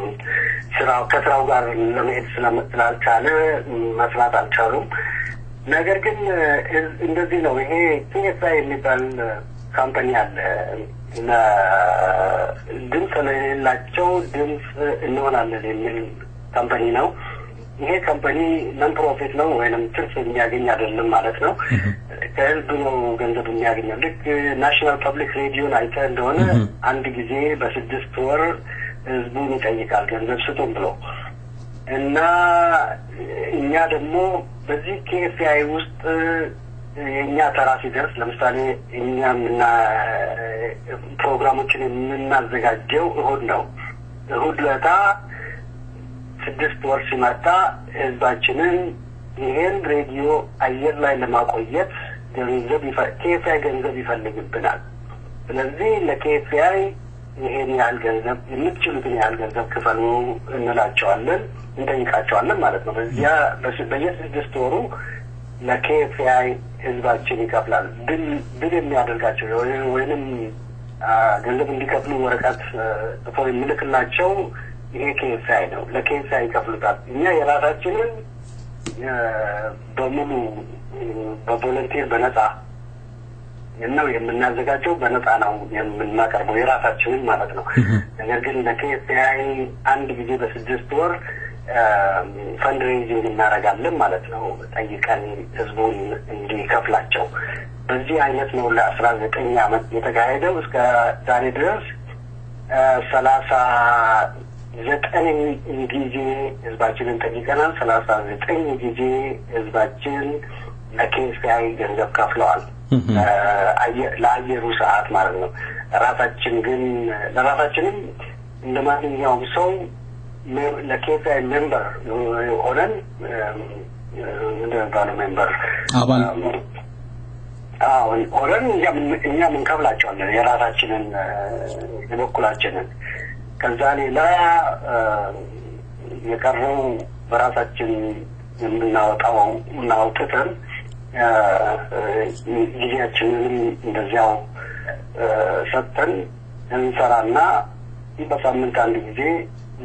ከስራው ጋር ለመሄድ ስላልቻለ መስራት አልቻሉም ነገር ግን እንደዚህ ነው ይሄ ቲኤስአይ የሚባል ካምፓኒ አለ ድምፅ ለሌላቸው ድምፅ እንሆናለን የሚል ካምፓኒ ነው ይሄ ካምፓኒ ነን ፕሮፊት ነው ወይንም ትርፍ የሚያገኝ አይደለም ማለት ነው ከህዝብ ነው ገንዘብ የሚያገኘው ልክ ናሽናል ፐብሊክ ሬዲዮ አይተ እንደሆነ አንድ ጊዜ በ6 ወር ህዝቡን ይጠይቃል ገንዘብ ስጡን ብሎ እና እኛ ደግሞ በዚህ ኬኤፍአይ ውስጥ የኛ ተራሲ ደርስ ለምሳሌ እኛና ፕሮግራሞችን የምናዘጋጀው እሁድ ነው እሁድ ለታ 6 ወር ሲመጣ ህዝባችንን ይሄን ሬዲዮ አየር ላይ ለማቆየት ገንዘብ ኬኤፍአይ ገንዘብ ይፈልግብናል ስለዚህ ለኬኤፍአይ ይሄን ያህል ገንዘብ የምትችሉትን ያህል ገንዘብ ክፈሉ እንላቸዋለን እንጠይቃቸዋለን ማለት ነው በዚያ በየ6 ወሩ ለኬኤፍአይ ህዝባችን ይከፍላል ብል የሚያደርጋቸው ወይንም ገንዘብ እንዲከፍሉ ወረቀት ጽፎ የሚልክላቸው ይሄ ኬኤፍአይ ነው ለኬኤፍአይ ይከፍሉታል እኛ የራሳችንን በሙሉ በቮለንቲር በነፃ ነው የምናዘጋጀው በነፃ ነው የምናቀርበው የራሳችንን ማለት ነው ነገር ግን ለኬኤፍአይ አንድ ጊዜ በ6 ወር ፈንድሬዚንግ እናደርጋለን ማለት ነው ጠይቀን ህዝቡን እንዲከፍላቸው በዚህ አይነት ነው ለ19 አመት የተካሄደው እስከ ዛሬ ድረስ 39 ጊዜ ህዝባችንን ጠይቀናል 39 ጊዜ ህዝባችን ለኬኤፍአይ ገንዘብ ከፍለዋል ለአየሩ ሰዓት ማለት ነው ራሳችን ግን ለራሳችንም እንደማንኛውም ሰው ለኬኤፍአይ ሜምበር ሆነን እንደባለው ሜምበር አባል ሆነን እኛ ምንከፍላቸዋለን የራሳችንን የበኩላችንን ከዛ ሌላ የቀረው በራሳችን የምናወጣው እናውጥተን ጊዜያችንን እንደዚያው ሰጥተን እንሰራና በሳምንት አንድ ጊዜ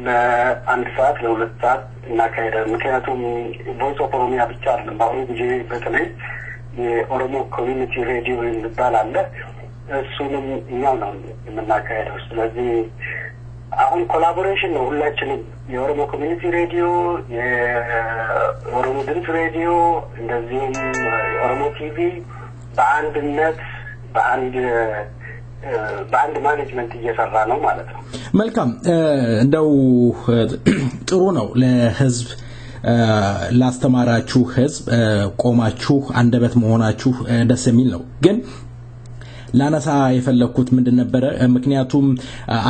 ለአንድ ሰዓት ለሁለት ሰዓት እናካሄዳለን ምክንያቱም ቮይስ ኦፍ ኦሮሚያ ብቻ አይደለም በአሁኑ ጊዜ በተለይ የኦሮሞ ኮሚኒቲ ሬዲዮ የሚባል አለ እሱንም እኛው ነው የምናካሄደው ስለዚህ አሁን ኮላቦሬሽን ነው ሁላችንም የኦሮሞ ኮሚኒቲ ሬዲዮ የኦሮሞ ድምፅ ሬዲዮ እንደዚህም የኦሮሞ ቲቪ በአንድነት በአንድ ማኔጅመንት እየሰራ ነው ማለት ነው መልካም እንደው ጥሩ ነው ለህዝብ ላስተማራችሁ ህዝብ ቆማችሁ አንደበት መሆናችሁ ደስ የሚል ነው ግን ላነሳ የፈለኩት ምንድን ነበር ምክንያቱም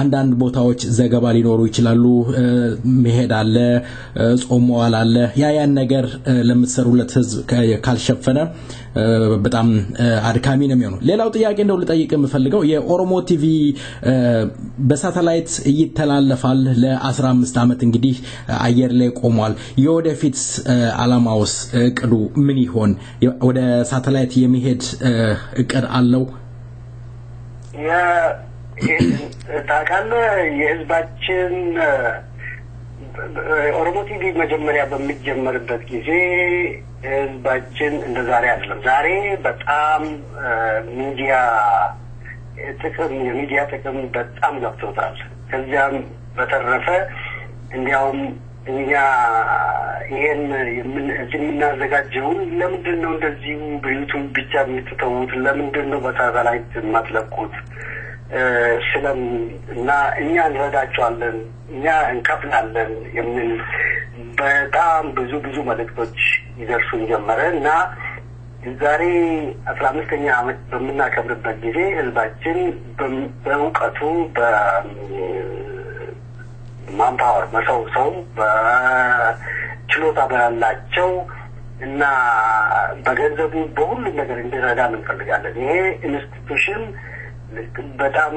አንዳንድ ቦታዎች ዘገባ ሊኖሩ ይችላሉ መሄድ አለ ጾመዋል አለ ያን ነገር ለምትሰሩለት ህዝብ ካልሸፈነ በጣም አድካሚ ነው የሚሆነው ሌላው ጥያቄ እንደው ልጠይቅ የምፈልገው የኦሮሞ ቲቪ በሳተላይት ይተላለፋል ለ15 አመት እንግዲህ አየር ላይ ቆሟል የወደፊት አላማውስ እቅዱ ምን ይሆን ወደ ሳተላይት የሚሄድ እቅድ አለው ታውቃለ የህዝባችን ኦሮሞ ቲቪ መጀመሪያ በሚጀመርበት ጊዜ ህዝባችን እንደዛሬ አይደለም ዛሬ በጣም የሚዲያ ጥቅም በጣም ገብቶታል ከዚያም በተረፈ እንዲያውም እኛ ይሄን የምናዘጋጀው ለምንድነው እንደዚህ በዩቲዩብ ብቻ የምትተውት ለምንድነው በሳተላይት ማትለቁት እና እኛ እንረዳቸዋለን እኛ እንከፍላለን የሚል በጣም ብዙ መልእክቶች ይደርሱን ጀመረና ዛሬ 15ኛ አመት በመናከብርበት ጊዜ ህዝባችን በእውቀቱ በማንፓወር በሰው በችሎታ ባላቸው እና በገንዘቡ በሁሉ ነገር እንዲረዳ እንፈልጋለን ይሄ ኢንስቲትዩሽን በጣም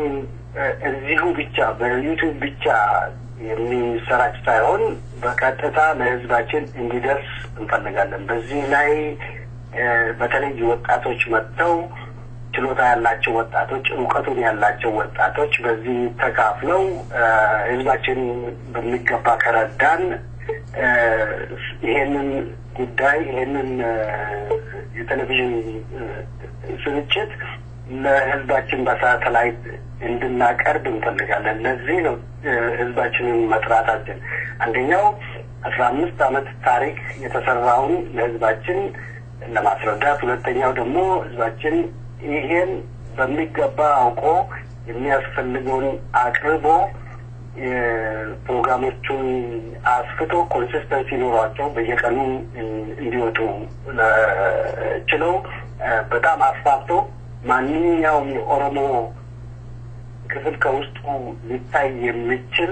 እዚሁ ብቻ በዩቲዩብ ብቻ የሚሰራጭ ሳይሆን በቀጥታ ለህዝባችን እንዲደርስ እንፈልጋለን በዚህ ላይ በተለይ ወጣቶች መጥተው ችሎታ ያላቸው ወጣቶች ዕውቀቱን ያላቸው ወጣቶች በዚህ ተካፍለው ህዝባችን በሚገባ ከረዳን ይሄንን ጉዳይ ይሄንን የቴሌቪዥን ስርጭት ለህዝባችን በሳተላይት እንድናቀርብ እንፈልጋለን ለዚህ ነው ህዝባችንን መጥራታችን አንደኛው 15 አመት ታሪክ የተሰራውን ለህዝባችን ለማስረዳት ሁለተኛው ደግሞ ህዝባችን ይሄን በሚገባ አውቆ የሚያስፈልገውን አቅርቦ ፕሮግራሞቹን አስፍቶ ኮንሲስተንሲ ኖሯቸው በየቀኑ እንዲወጡ ችለው በጣም አስፋፍቶ ማንኛውም ኦሮሞ ክፍል ከውስጡ ሊታይ የሚችል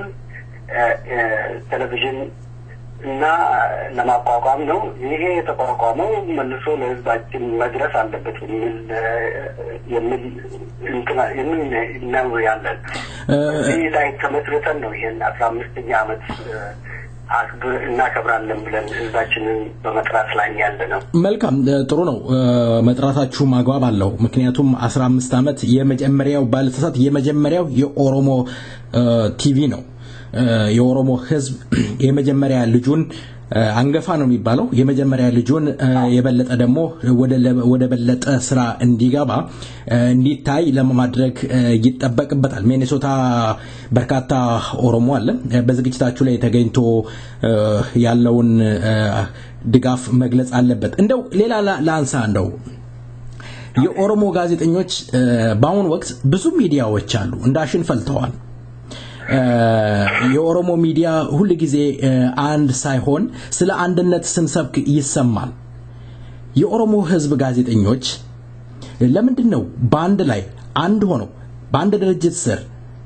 ቴሌቪዥን እና ለማቋቋም ነው ይሄ የተቋቋመው መልሶ ለህዝባችን መድረስ አለበት የሚል ነው ያለን እዚህ ላይ ተመስርተን ነው ይሄን 15ኛ አመት እናከብራለን ብለን ህዝባችንን በመጥራት ላይ ያለ ነው መልካም ጥሩ ነው መጥራታችሁ ማግባብ አለው ምክንያቱም 15 አመት የመጀመሪያው ባለተሳት የመጀመሪያው የኦሮሞ ቲቪ ነው የኦሮሞ ህዝብ የመጀመሪያ ልጁን አንገፋ ነው የሚባለው የመጀመሪያ ልጁን የበለጠ ደግሞ ወደ በለጠ ስራ እንዲገባ እንዲታይ ለማድረግ ይተበቅበታል ሚኒሶታ በርካታ ኦሮሞ አለ በዝግጅታችሁ ላይ ተገኝቶ ያለውን ድጋፍ መግለጽ አለበት እንደው ሌላ ላንሳ እንደው የኦሮሞ ጋዜጠኞች በአሁን ወቅት ብዙ ሚዲያዎች አሉ እንዳሽን ፈልተዋል የኦሮሞ ሚዲያ ሁሉ ጊዜ አንድ ሳይሆን ስለ አንድነት ስንሰብክ ይሰማል የኦሮሞ ህዝብ ጋዜጠኞች ለምንድነው በአንድ ላይ አንድ ሆነው በአንድ ድርጅት ስር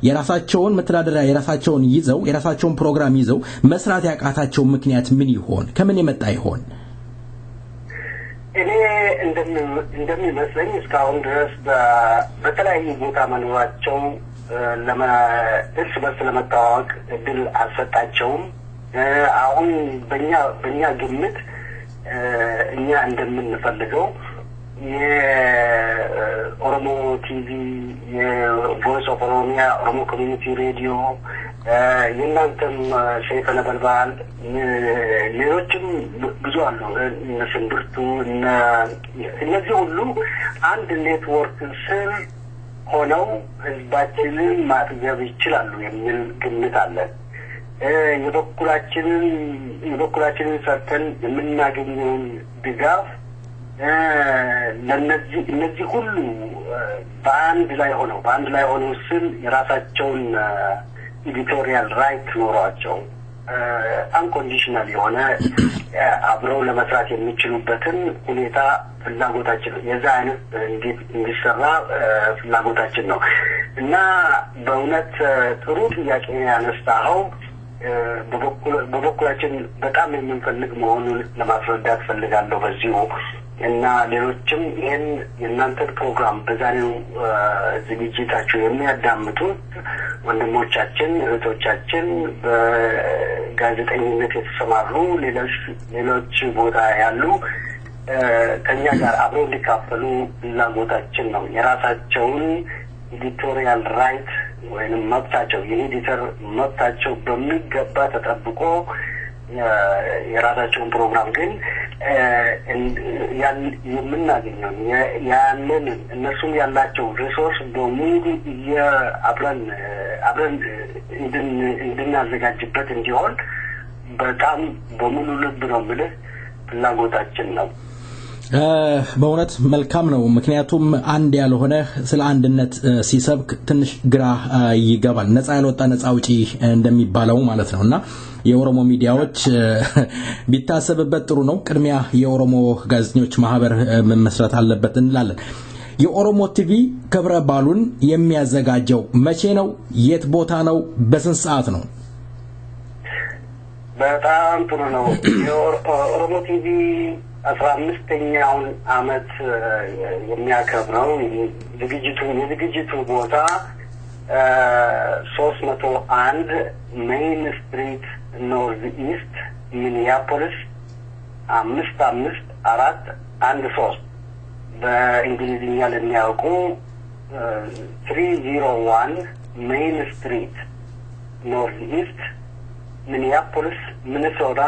የራሳቸውን መተዳደሪያ የራሳቸውን ይዘው የራሳቸውን ፕሮግራም ይዘው መስራት ያቃታቸው ምክንያት ምን ይሆን ከምን የመጣ ይሆን እኔ እንደሚመስለኝ እስካሁን ድረስ በተለያዩ ቦታ መኖራቸው እርስ በርስ ለመተዋወቅ እድል አልሰጣቸውም አሁን በእኛ ግምት እኛ እንደምንፈልገው የኦሮሞ ቲቪ የቮይስ ኦፍ ኦሮሚያ ኦሮሞ ኮሚኒቲ ሬዲዮ የእናንተም ሸይፈ ነበልባል ሌሎችም ብዙ አሉ ስንብርቱ እነዚህ ሁሉ አንድ ኔትወርክ ስር ሆነው ህዝባችንን ማጥገብ ይችላሉ የሚል ግምት አለ የበኩላችንን ሰርተን የምናገኘውን ድጋፍ እነዚህ ሁሉ በአንድ ላይ ሆነው ስል የራሳቸውን ኤዲቶሪያል ራይት ኖሯቸው አንኮንዲሽናል የሆነ አብረው ለመስራት የሚችሉበትን ሁኔታ ፍላጎታችን ነው። የዛ አይነት እንዲሰራ ፍላጎታችን ነው እና በእውነት ጥሩ ጥያቄ ያነሳኸው በበኩላችን በጣም የምንፈልግ መሆኑን ለማስረዳት ፈልጋለሁ በዚሁ እና ሌሎችም ይሄን የእናንተን ፕሮግራም በዛሬው ዝግጅታችሁ የሚያዳምጡ ወንድሞቻችን እህቶቻችን በጋዜጠኝነት የተሰማሩ ሌሎች ቦታ ያሉ ከኛ ጋር አብረው ሊካፈሉ ፍላጎታችን ነው። የራሳቸውን ኤዲቶሪያል ራይት ወይንም መብታቸው የኤዲተር መብታቸው በሚገባ ተጠብቆ የራሳቸውን ፕሮግራም ግን የምናገኘው ያንን እነሱም ያላቸው ሪሶርስ በሙሉ አብረን እንድናዘጋጅበት እንዲሆን በጣም በሙሉ ልብ ነው የምልህ ፍላጎታችን ነው። በእውነት መልካም ነው። ምክንያቱም አንድ ያልሆነ ስለ አንድነት ሲሰብክ ትንሽ ግራ ይገባል። ነፃ ያልወጣ ነፃ አውጪ እንደሚባለው ማለት ነውና የኦሮሞ ሚዲያዎች ቢታሰብበት ጥሩ ነው። ቅድሚያ የኦሮሞ ጋዜጠኞች ማህበር መመስረት አለበት እንላለን። የኦሮሞ ቲቪ ክብረ በዓሉን የሚያዘጋጀው መቼ ነው? የት ቦታ ነው? በስንት ሰዓት ነው? በጣም ጥሩ ነው። የኦሮሞ ቲቪ 15ኛውን አመት የሚያከብረው የዝግጅቱ ቦታ 301 ሜይን ስትሪት ኖርዝ ኢስት ሚኒያፖሊስ 55413 በእንግሊዝኛ ለሚያውቁ 301 ሜይን ስትሪት ኖርዝ ኢስት ሚኒያፖሊስ ሚኒሶታ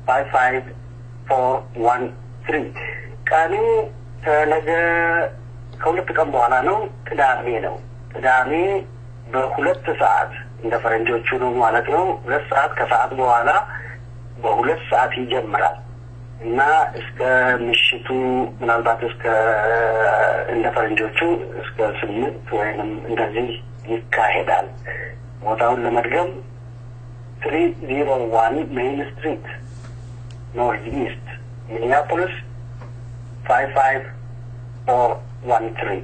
55413 ቀኑ ከነገ ከሁለት ቀን በኋላ ነው። ቅዳሜ ነው። ቅዳሜ በ2 ሰዓት እንደ ፈረንጆቹ ነው ማለት ነው። 2 ሰዓት ከሰዓት በኋላ በ2 ሰዓት ይጀምራል እና እስከ ምሽቱ ምናልባት እስከ እንደ ፈረንጆቹ እስከ 8 ወይንም እንደዚህ ይካሄዳል። ቦታውን ለመድገም 301 ሜይን ስትሪት ኖርዝ ኢስት ሚኒያፖሊስ 55413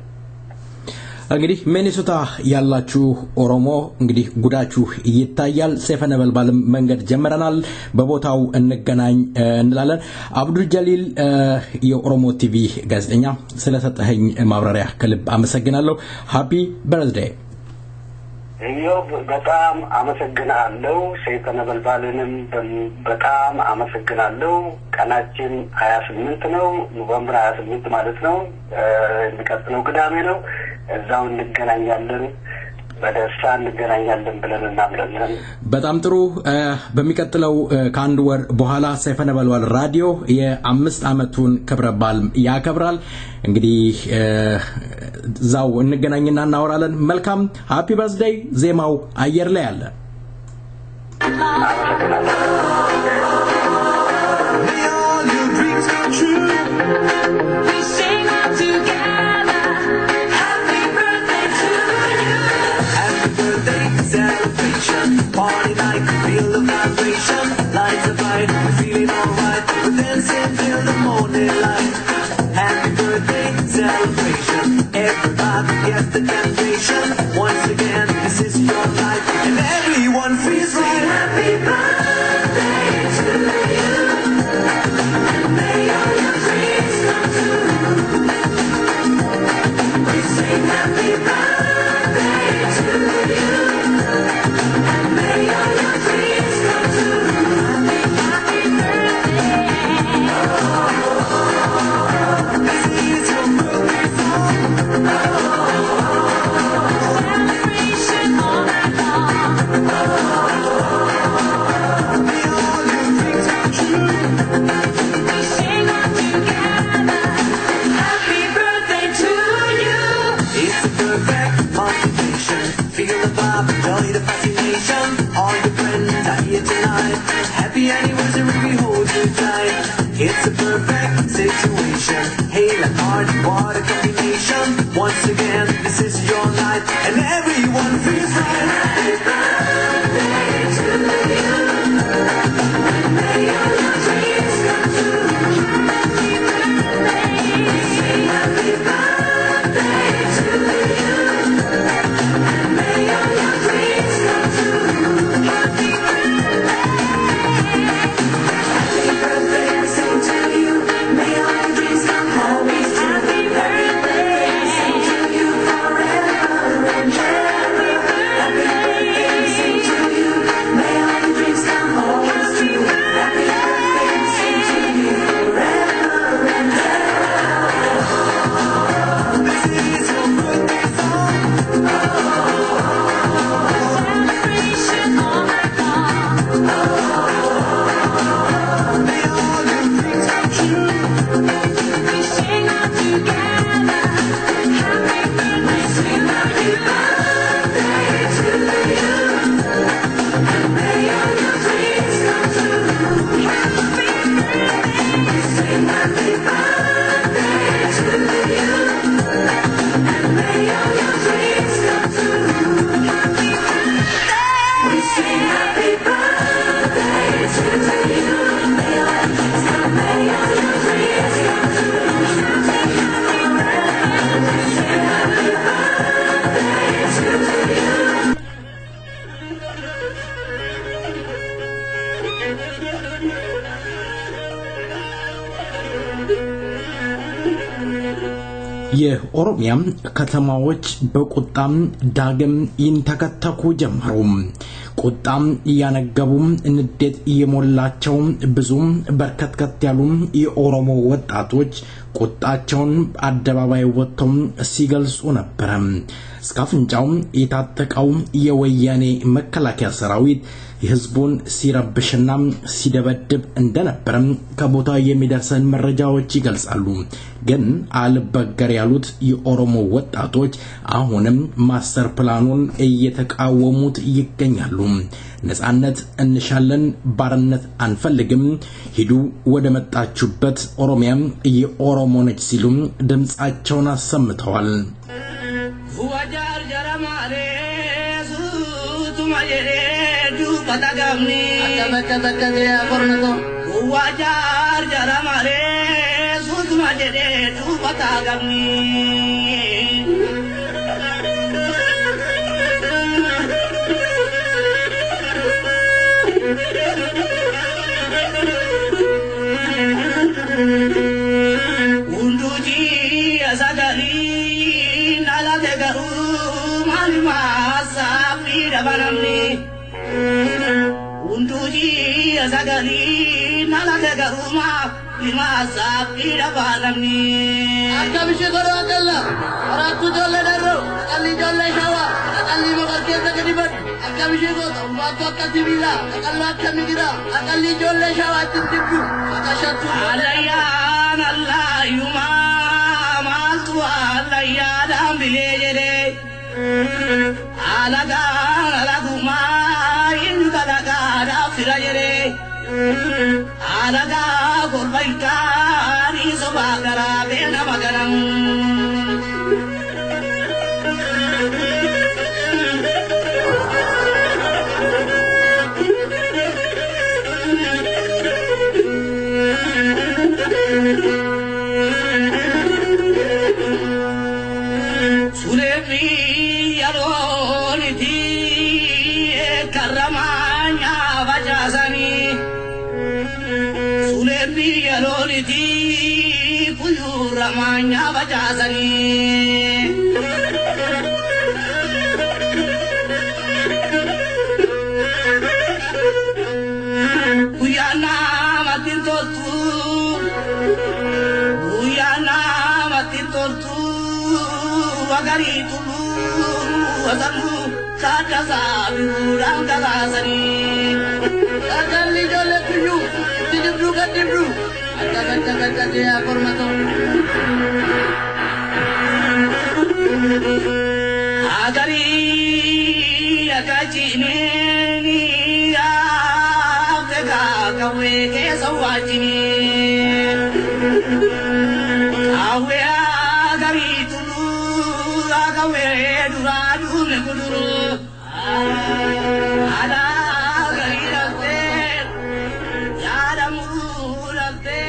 እንግዲህ ሚኒሶታ ያላችሁ ኦሮሞ እንግዲህ ጉዳችሁ ይታያል። ሰይፈ ነበልባል መንገድ ጀምረናል። በቦታው እንገናኝ እንላለን። አብዱል ጀሊል የኦሮሞ ቲቪ ጋዜጠኛ ስለሰጠኸኝ ማብራሪያ ከልብ አመሰግናለሁ። ሃፒ በርዝዴይ። በጣም አመሰግናለሁ። ሰይፈ ነበልባልንም በጣም አመሰግናለሁ። ቀናችን 28 ነው፣ ኖቬምበር 28 ማለት ነው። የሚቀጥለው ቅዳሜ ነው። እዛው እንገናኛለን፣ በደስታ እንገናኛለን ብለን እናምናለን። በጣም ጥሩ። በሚቀጥለው ከአንድ ወር በኋላ ሰይፈ ነበልባል ራዲዮ የ5 አመቱን ክብረ በዓል ያከብራል። እንግዲህ እዛው እንገናኝና እናወራለን። መልካም ሃፒ በርዝዴይ። ዜማው አየር ላይ አለ። Party night, feel the vibration, lights are bright, we're feeling alright, we're dancing till the morning light. Happy birthday celebration, everybody get the temptation. Once again, this is your life, and everyone feels right. Happy birthday to you, and may all your dreams come true. We sing happy birthday to you. Feel the vibe, enjoy the fascination. All your friends are here tonight. Happy anniversary, we hold you tight. It's a perfect situation. Hail and heart, what a combination. Once again, this is your night, and everyone feels right. Happy birthday to you. የኦሮሚያ ከተማዎች በቁጣም ዳግም ይንተከተኩ ጀመሩ። ቁጣም ያነገቡ ንዴት የሞላቸው ብዙ በርከት ያሉ የኦሮሞ ወጣቶች ቁጣቸውን አደባባይ ወጥተው ሲገልጹ ነበር። እስካፍንጫው የታጠቀው የወያኔ መከላከያ ሰራዊት የህዝቡን ሲረብሽና ሲደበድብ እንደነበር ከቦታው የሚደርሰን መረጃዎች ይገልጻሉ። ግን አልበገር ያሉት የኦሮሞ ወጣቶች አሁንም ማስተር ፕላኑን እየተቃወሙት ይገኛሉ። ነጻነት እንሻለን፣ ባርነት አንፈልግም፣ ሂዱ ወደ መጣችሁበት ኦሮሚያ የኦሮሞ ነች ሲሉ ድምጻቸውን አሰምተዋል። ወጃር ጀራማሬ ሱቱማየሬ ዱባታጋምኒ አተበከበከ ያቆርነቶ ወጃር ጀራማሬ ሱቱማየሬ ዱባታጋምኒ unduji asadali nalategaru malima sapira banamni unduji asadali nalategaru malima sapira banamni akabishi goro akalla aratu jolle darro akalli jolle shawa akalli magarke sagadibat akabishi goro waqtu akatibila akallu akamigira akalli jolle shawa tibbu akashatu alayan allah yuma maltu alayan ambilejere alaga alaguma indalaga dafirajere alaga golbaitani sobagara bena magaram sulebi aloniti karamanya vajasani sulebi aloniti puyuramanya vajasani uyana matin tortu wagari tulu wazamu kata sabiran kalasani akalli jolle kuyu tidibru kadibru akakakakakate akormato agari akajineni afeka kawe ke sawajini awe agari tulu agawe duradu neguduru ada agari rate yada murate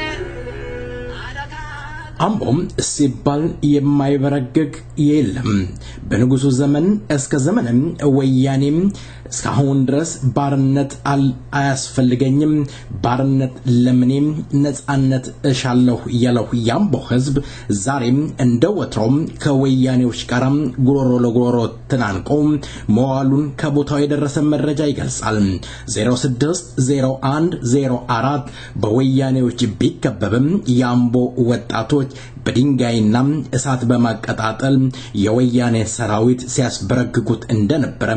አምቦም ሲባል የማይበረግግ የለም። በንጉሱ ዘመን እስከ ዘመንም ወያኔም እስካሁን ድረስ ባርነት አያስፈልገኝም፣ ባርነት ለምኔም ነጻነት እሻለሁ ያለው ያምቦ ህዝብ ዛሬም እንደወትሮም ከወያኔዎች ጋርም ጉሮሮ ለጉሮሮ ተናንቆ መዋሉን ከቦታው የደረሰ መረጃ ይገልጻል። 060104 በወያኔዎች ቢከበብም ያምቦ ወጣቶች በድንጋይና እሳት በማቀጣጠል የወያኔ ሰራዊት ሲያስበረግጉት እንደነበረ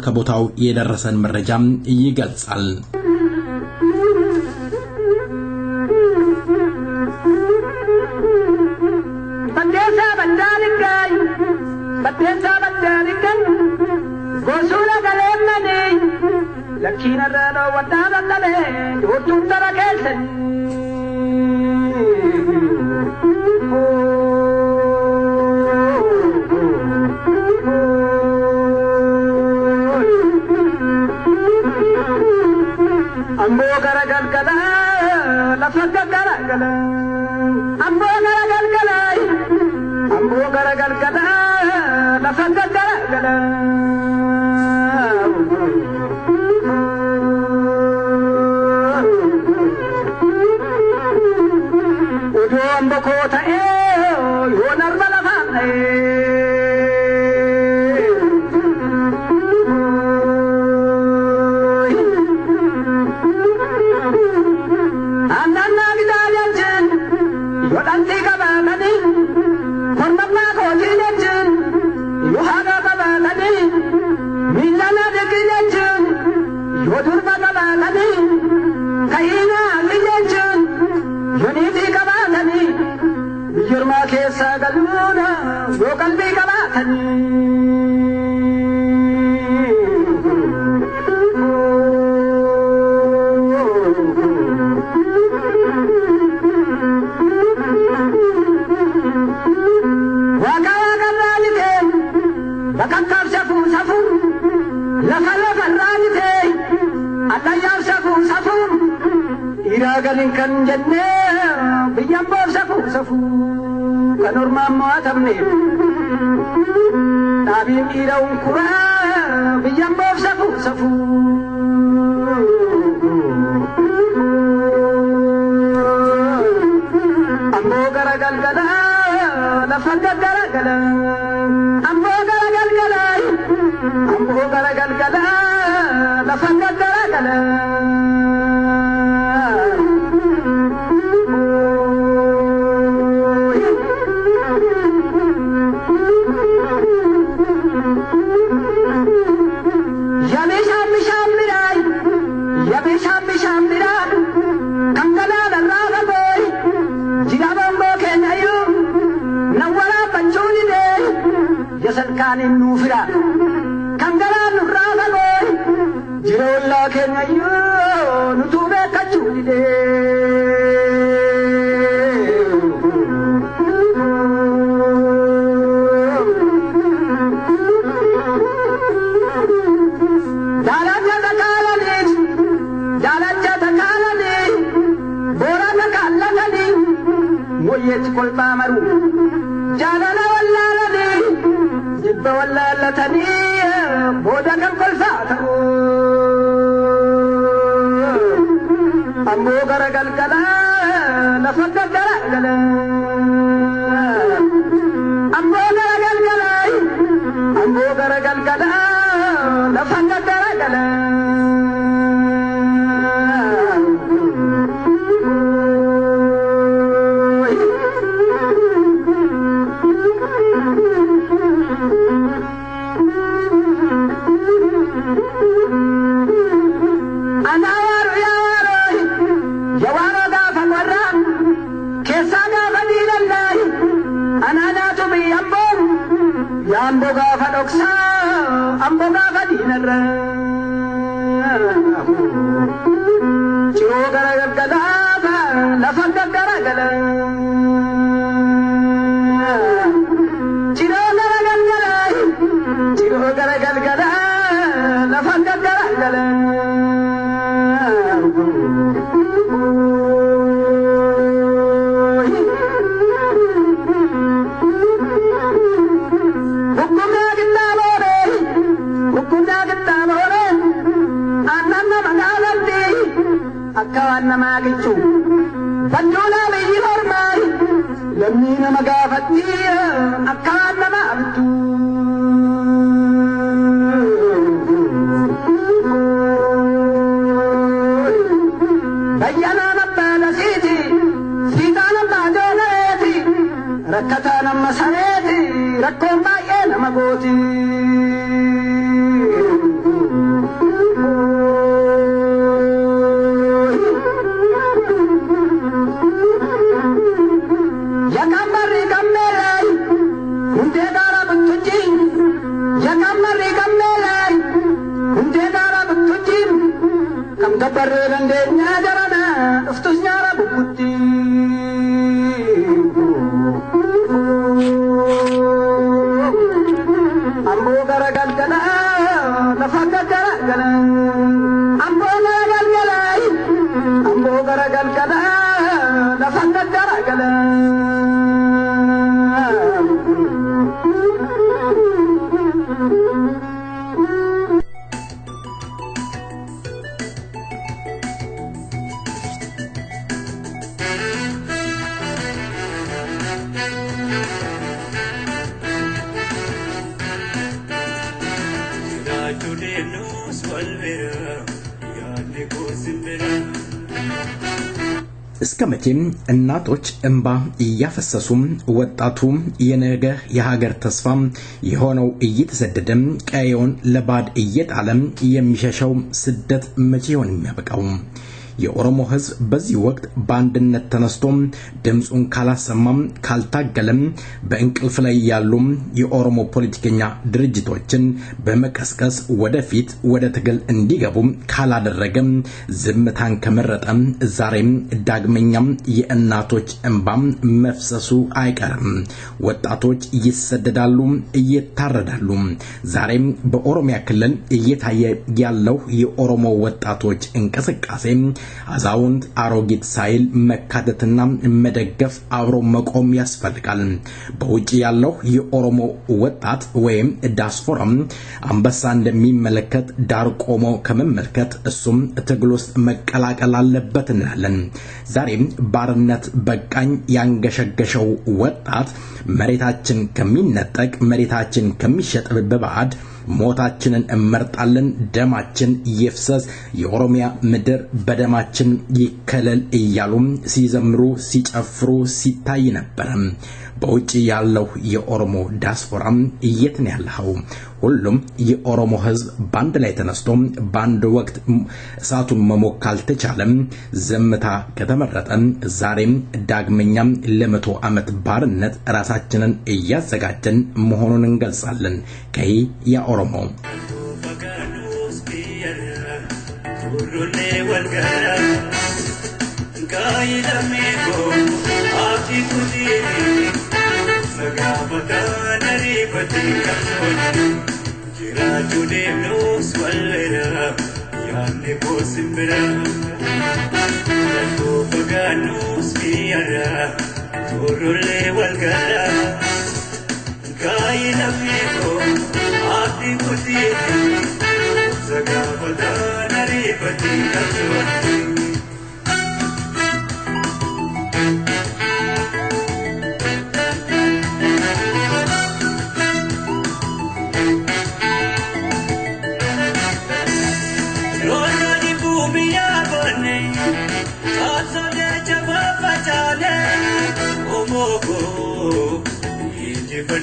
ከቦታው የደረሰን መረጃ ይገልጻል። በቴሳ በዳልከን ጎሱላ ገለመኔ ለኪና ረዶ ወዳበቀለ ዶርቱን ተረከሰን ambo garagal kala lafaka garagal ambo garagal kala ambo garagal kala lafaka garagal udo ambo kota yo narmala baatanii Iragalin kan jenne biyyan safu kan ormaan mo'atamne dhabiin dhiira'uun kuraa biyyan safu amboo gara galgala lafa garagala amboo gara galgala lafa garagala Kanin nufira kangalan nurraga boy jirolla kenyayo nutube kachulide dalaja takalani borana kalladani moyet kolba maru jalala wallalani ولا لا تنيه بودك الفاتح أمو غرق الكلام لفق الكلام أمو غرق الكلام لفق الكلام Amboga fadoksa, amboga fadinara. Ciro gara gala, lafa gara gala. Ciro gara gala, lafa gara gala. Kawan nama gitu, panjula biji hormai, lemni nama gafati, kawan nama itu. Bayana nama nasiti, sita nama joneti, rakata nama sareti, rakomai nama goti. Barrendenya jarana, uftusnya rabu putih. Ambo garagal gala, lafaga garagala. Ambo garagal gala, ambo garagal gala, lafaga garagala. እስከመቼም እናቶች እንባ እያፈሰሱም ወጣቱ የነገ የሀገር ተስፋ የሆነው እየተሰደደም ቀየውን ለባድ እየጣለም የሚሸሸው ስደት መቼ ይሆን የሚያበቃው? የኦሮሞ ህዝብ በዚህ ወቅት ባንድነት ተነስቶ ድምጹን ካላሰማም ካልታገለም በእንቅልፍ ላይ ያሉ የኦሮሞ ፖለቲከኛ ድርጅቶችን በመቀስቀስ ወደፊት ወደ ትግል እንዲገቡ ካላደረገም ዝምታን ከመረጠ ዛሬም ዳግመኛም የእናቶች እንባም መፍሰሱ አይቀርም። ወጣቶች ይሰደዳሉ፣ እየታረዳሉ። ዛሬም በኦሮሚያ ክልል እየታየ ያለው የኦሮሞ ወጣቶች እንቅስቃሴ አዛውንት አሮጊት ሳይል መካተትና መደገፍ አብሮ መቆም ያስፈልጋል። በውጪ ያለው የኦሮሞ ወጣት ወይም ዲያስፖራ አንበሳ እንደሚመለከት ዳር ቆሞ ከመመልከት እሱም ትግል ውስጥ መቀላቀል አለበት እንላለን። ዛሬም ባርነት በቃኝ ያንገሸገሸው ወጣት መሬታችን ከሚነጠቅ መሬታችን ከሚሸጥ በባዕድ ሞታችንን እመርጣለን፣ ደማችን ይፍሰስ፣ የኦሮሚያ ምድር በደማችን ይከለል እያሉ ሲዘምሩ ሲጨፍሩ ሲታይ ነበር። በውጪ ያለው የኦሮሞ ዲያስፖራ የት ነው ያለው? ሁሉም የኦሮሞ ህዝብ ባንድ ላይ ተነስቶ ባንድ ወቅት እሳቱን መሞቅ ካልተቻለም ዝምታ ከተመረጠ ዛሬም ዳግመኛም ለመቶ ዓመት ባርነት ራሳችንን እያዘጋጀን መሆኑን እንገልጻለን። ከይ ያ ኦሮሞ Jiraju demnos walera yanne bosimbera Tanto paganus biara turulle walgara Kaina meko aati kuti sagavada naripati kalwati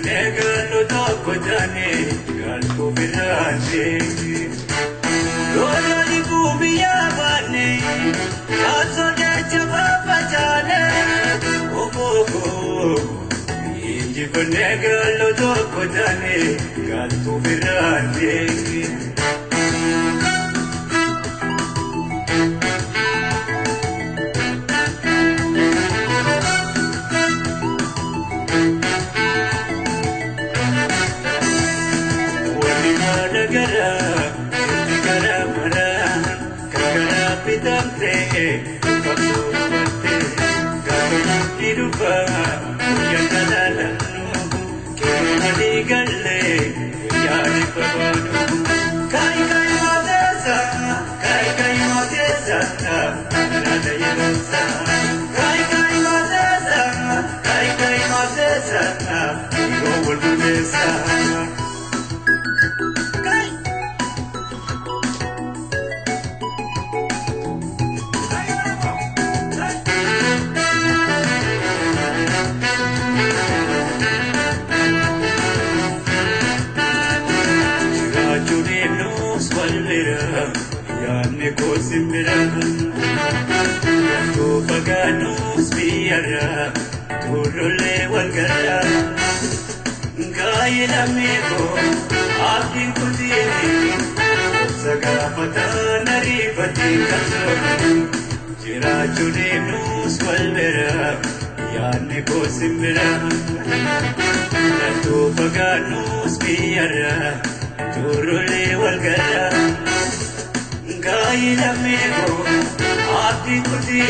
Negano toko jane galko birane Rola di kumbiya bane Kaso de chaba bajane Omogo Inji negano toko jane galko birane Jiraju demnos walera yanne bosimbera Tanto paganus biara turulle walgara Kaina meko aati kuti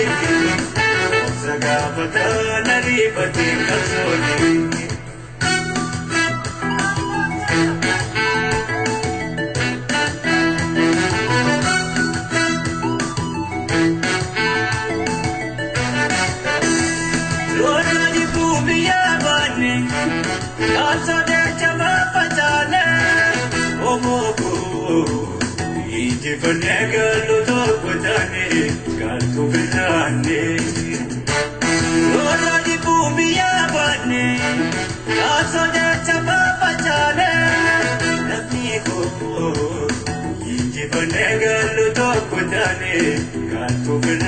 sagavada naripati kalwati Negalo toko jane galko birane Rola di kumbiya bane Kaso de chaba bajane Namiko Inji negalo toko jane galko birane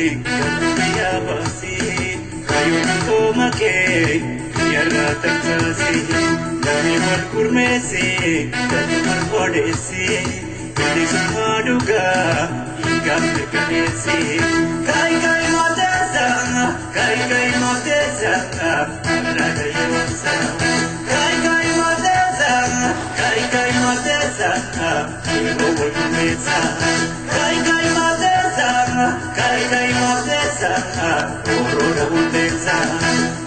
ya basi kayo make yarra taksasi dami wal kurmesi dami wal kodesi dismaduga igam kanesi kai matesa kai matesa radayasa kai matesa kai matesa wal kurmesa kai matesa kai matesa oroda untesa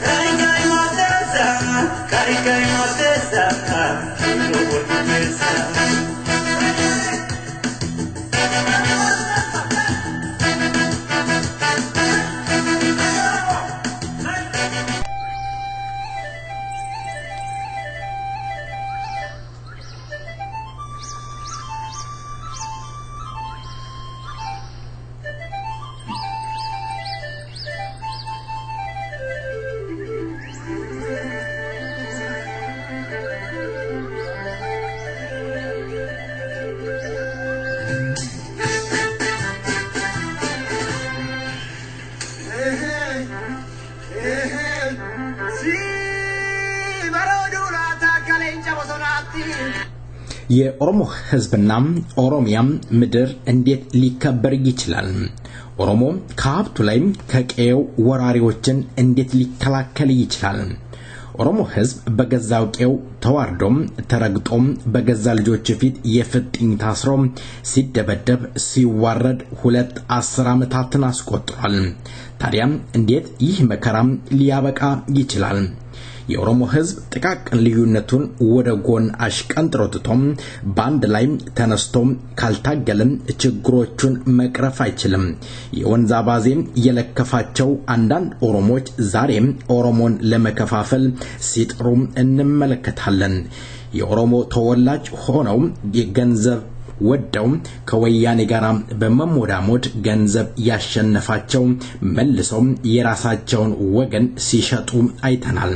kai matesa kai matesa wal kurmesa የኦሮሞ ህዝብና ኦሮሚያም ምድር እንዴት ሊከበር ይችላል? ኦሮሞ ከሀብቱ ላይ ከቀየው ወራሪዎችን እንዴት ሊከላከል ይችላል? ኦሮሞ ህዝብ በገዛው ቀየው ተዋርዶም ተረግጦም በገዛ ልጆች ፊት የፍጥኝ ታስሮ ሲደበደብ ሲዋረድ 10 ዓመታትን አስቆጥሯል። ታዲያ እንዴት ይህ መከራም ሊያበቃ ይችላል? የኦሮሞ ህዝብ ጥቃቅን ልዩነቱን ወደ ጎን አሽቀንጥሮትቶም ባንድ ላይ ተነስቶም ካልታገለም ችግሮቹን መቅረፍ አይችልም። የወንዛ ባዜም የለከፋቸው አንዳንድ ኦሮሞዎች ዛሬም ኦሮሞን ለመከፋፈል ሲጥሩም እንመለከታለን። የኦሮሞ ተወላጅ ሆነው የገንዘብ ወደው ከወያኔ ጋር በመሞዳሞድ ገንዘብ ያሸነፋቸው መልሰው የራሳቸውን ወገን ሲሸጡ አይተናል።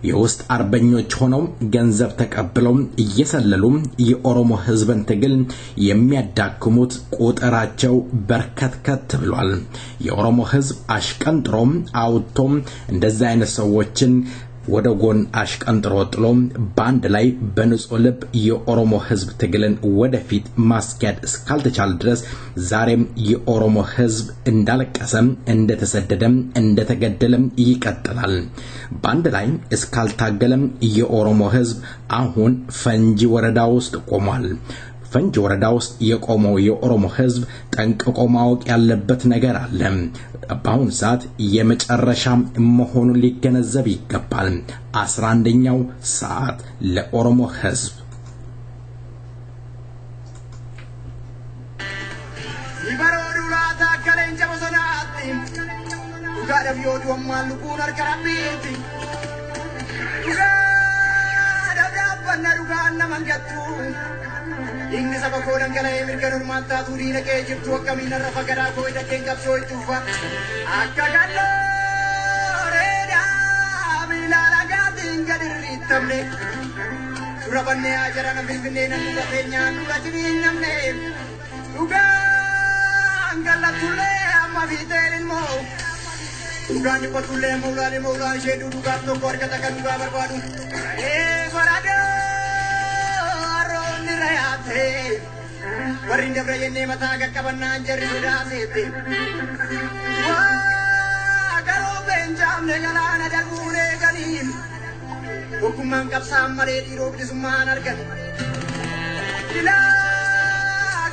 የውስጥ አርበኞች ሆነው ገንዘብ ተቀብለው እየሰለሉ የኦሮሞ ህዝብን ትግል የሚያዳክሙት ቁጥራቸው በርከትከት ብሏል። የኦሮሞ ህዝብ አሽቀንጥሮም አውጥቶም እንደዛ አይነት ሰዎችን ወደ ጎን አሽቀንጥሮ ጥሎ ባንድ ላይ በንጹህ ልብ የኦሮሞ ህዝብ ትግልን ወደፊት ማስካድ እስካልተቻለ ድረስ ዛሬም የኦሮሞ ህዝብ እንዳለቀሰም እንደተሰደደም እንደተገደለም ይቀጥላል። ባንድ ላይ እስካልታገለም የኦሮሞ ህዝብ አሁን ፈንጂ ወረዳ ውስጥ ቆሟል። ፈንጂ ወረዳ ውስጥ የቆመው የኦሮሞ ህዝብ ጠንቅቆ ማወቅ ያለበት ነገር አለ። በአሁን ሰዓት የመጨረሻ መሆኑን ሊገነዘብ ይገባል። 11ኛው ሰዓት ለኦሮሞ ህዝብ ይበሮዱላታ ከለንጀ በሶናቲ ኡጋደብ ዮዱም ማልኩን አርከራቢቲ ኡጋደብ ዱጋና መንገቱ inni saba ko dangalae mirganun manta turi na ke jibtu akkamina rafa gada ko idaken kapso itufa akka gallo reda bilala gadin gadirri tamne surabanne ajara na bilbine na nuga penya nuga jini namne nuga angala tule amma vitelin mo nuga ni patule maula shedu nuga to korka taka nuga barbadu gorado rayate warinda brayene mata gakkabanna jarri sudasete wa garo benjam ne yana dagure ganin hukuman kapsam mare diro bisman argan ila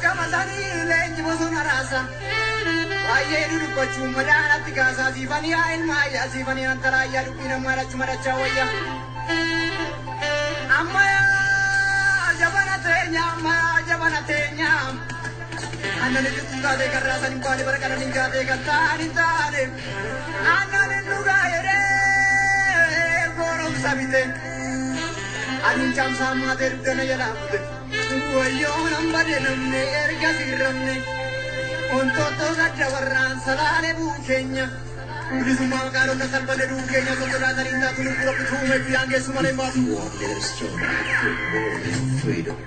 kamasani lenji bosuna rasa aye duru kochu madana tikasa sifani ain maya sifani antara ya dupina mara chumara chawaya amma jabana tenya anane duka de karasa ni pale barakana ninga de katani tale anane duga ere gorom sabite anin cham sama der dana yala wayo nambare namne erga sirramne onto to gadda warran salale bu kenya Bisuma karo na salvane du kenya to da tarinda tunu puro pitume piange sumane ma freedom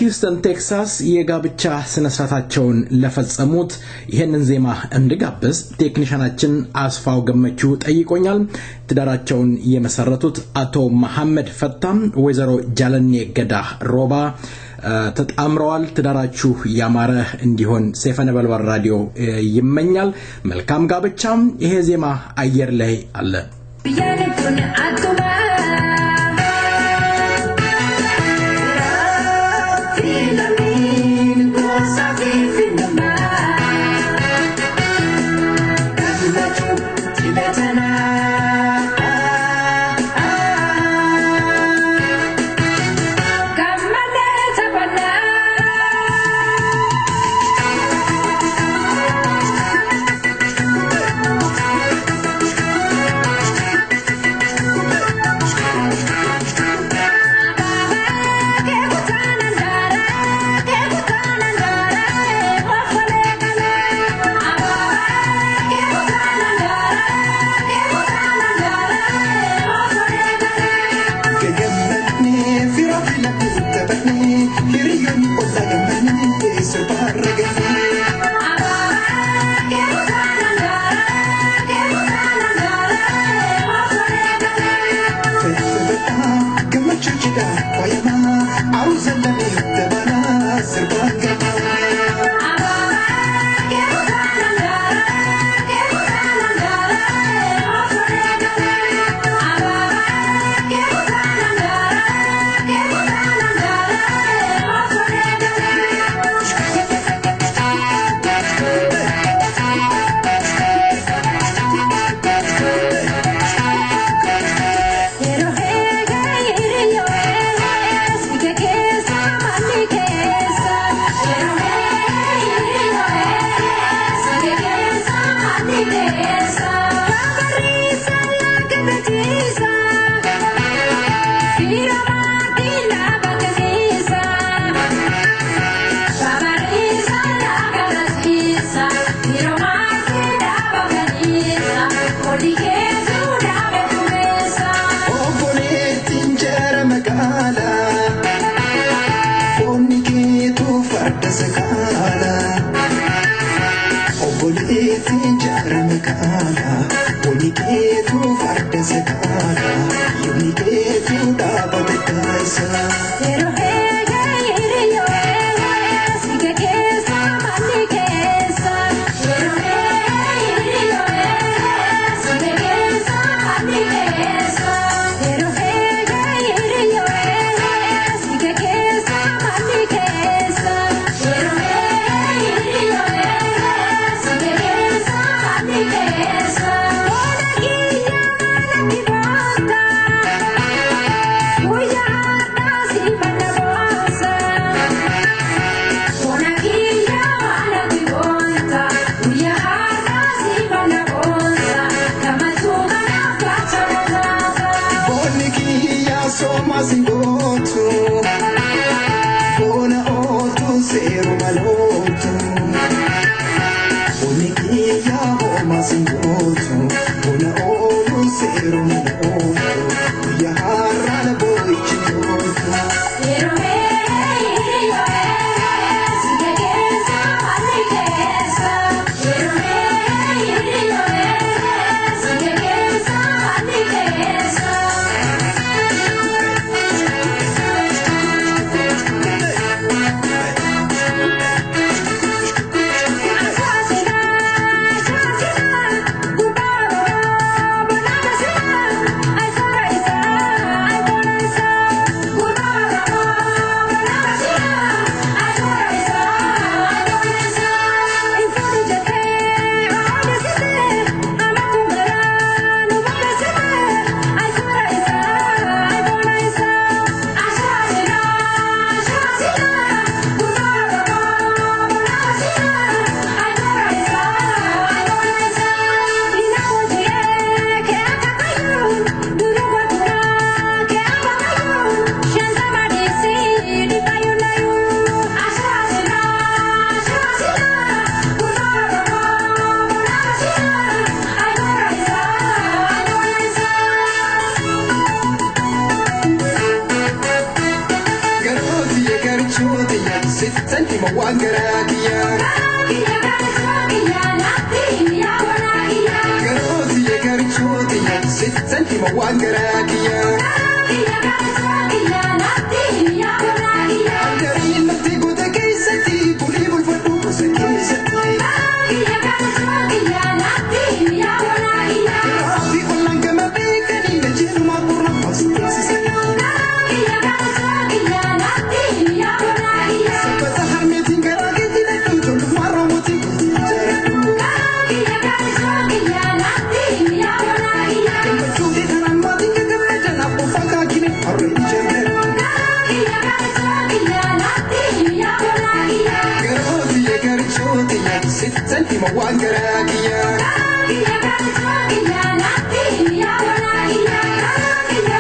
በሂውስተን ቴክሳስ የጋብቻ ስነ ስርዓታቸውን ለፈጸሙት ይሄንን ዜማ እንድጋብዝ ቴክኒሻናችን አስፋው ገመቹ ጠይቆኛል። ትዳራቸውን የመሰረቱት አቶ መሐመድ ፈታም ወይዘሮ ጃለኔ ገዳ ሮባ ተጣምረዋል። ትዳራችሁ ያማረ እንዲሆን ሰይፈ ነበልባል ራዲዮ ይመኛል። መልካም ጋብቻ። ይሄ ዜማ አየር ላይ አለ። ቢያነቱን አቱማ ፊልሚን ጎሳፊ ፊልማ ካላቹ ይለተና wangaragiya Garoti ye garchoti ya sitsanti ma wangaragiya Andari nati goda keisati puri bulfatu kusakisati Rabi ulang kama bekani najinu ma purna pasisati Senti ma wangaragiya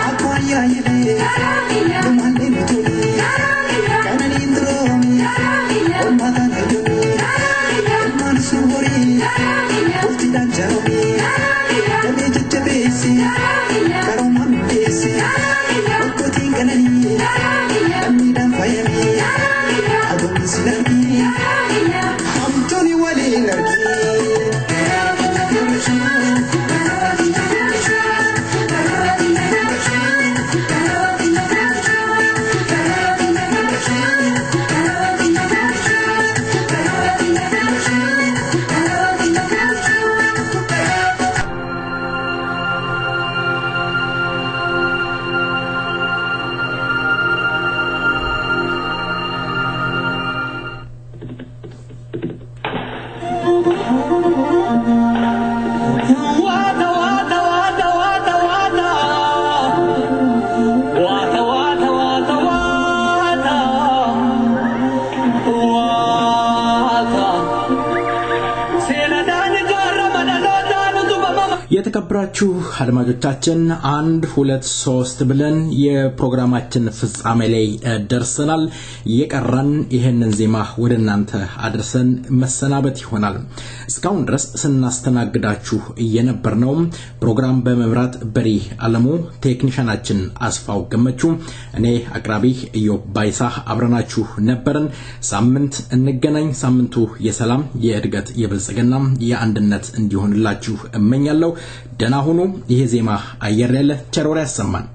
Akwaya yede Lumande mutuli Kanani ndromi Omada najumi Elman suhuri Ulti danjaromi Dame jajabesi Karoma mibesi Okoti kanani Dami dan fayami Adomi silami Tony Wali የተከበራችሁ አድማጮቻችን 1 2 3 ብለን የፕሮግራማችን ፍጻሜ ላይ ደርሰናል። የቀረን ይሄንን ዜማ ወደናንተ አድርሰን መሰናበት ይሆናል። እስካሁን ድረስ ስናስተናግዳችሁ የነበርነው ፕሮግራም በመምራት በሪ አለሙ፣ ቴክኒሻናችን አስፋው ገመቹ፣ እኔ አቅራቢ ኢዮብ ባይሳ አብረናችሁ ነበርን። ሳምንት እንገናኝ። ሳምንቱ የሰላም የእድገት የብልጽግና የአንድነት እንዲሆንላችሁ እመኛለሁ። ደህና ሁኑ። ይሄ ዜማ አየር ያለ ቸሮራ ያሰማን።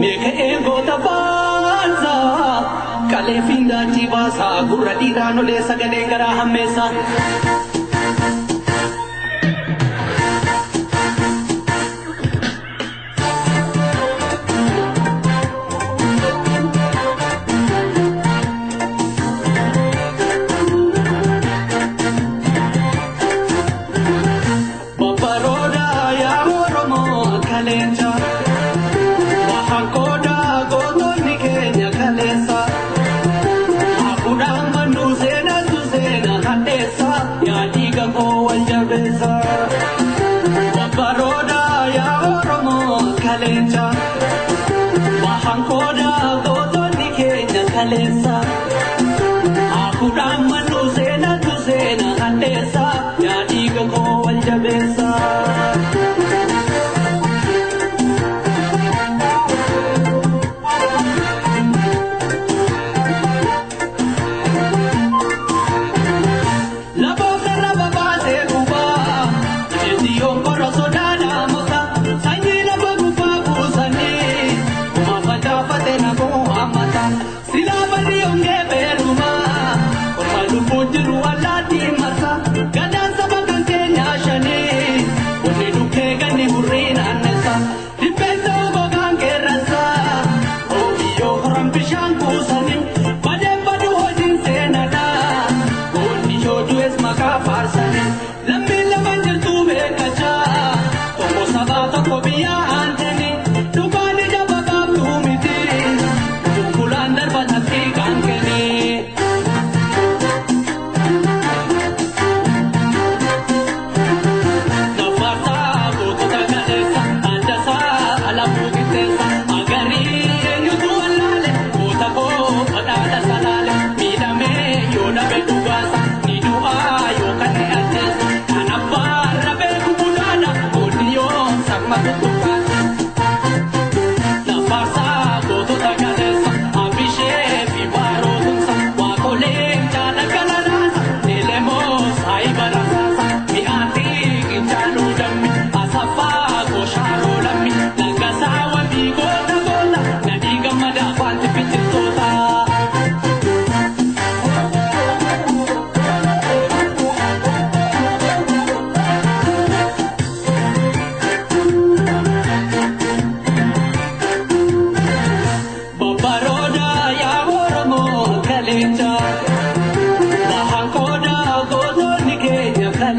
Meka ego tapanza kale finda chivasa guradi rano le sagale gara hamesa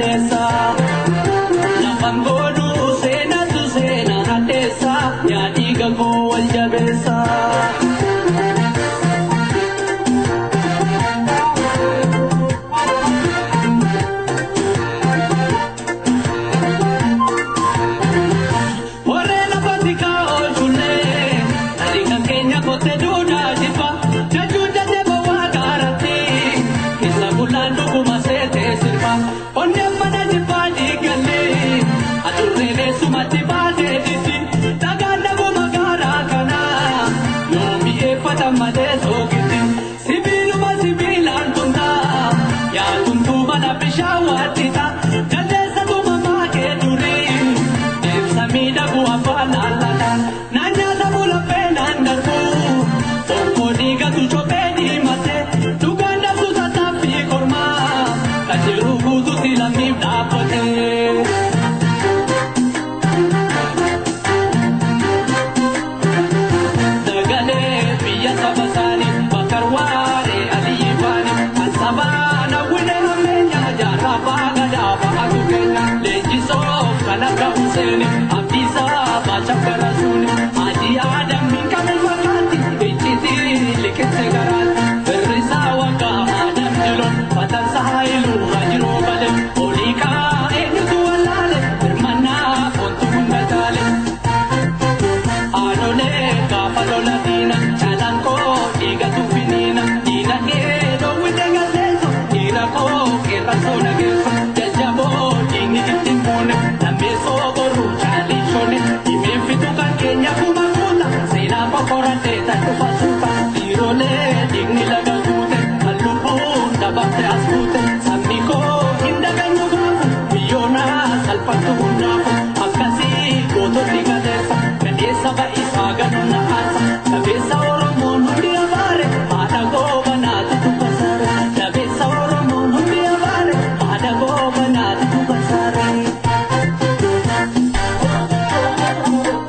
kaleessa lafan godhu seenatu seena hateessa yaa dhiiga koo wal jabeessa. Bye.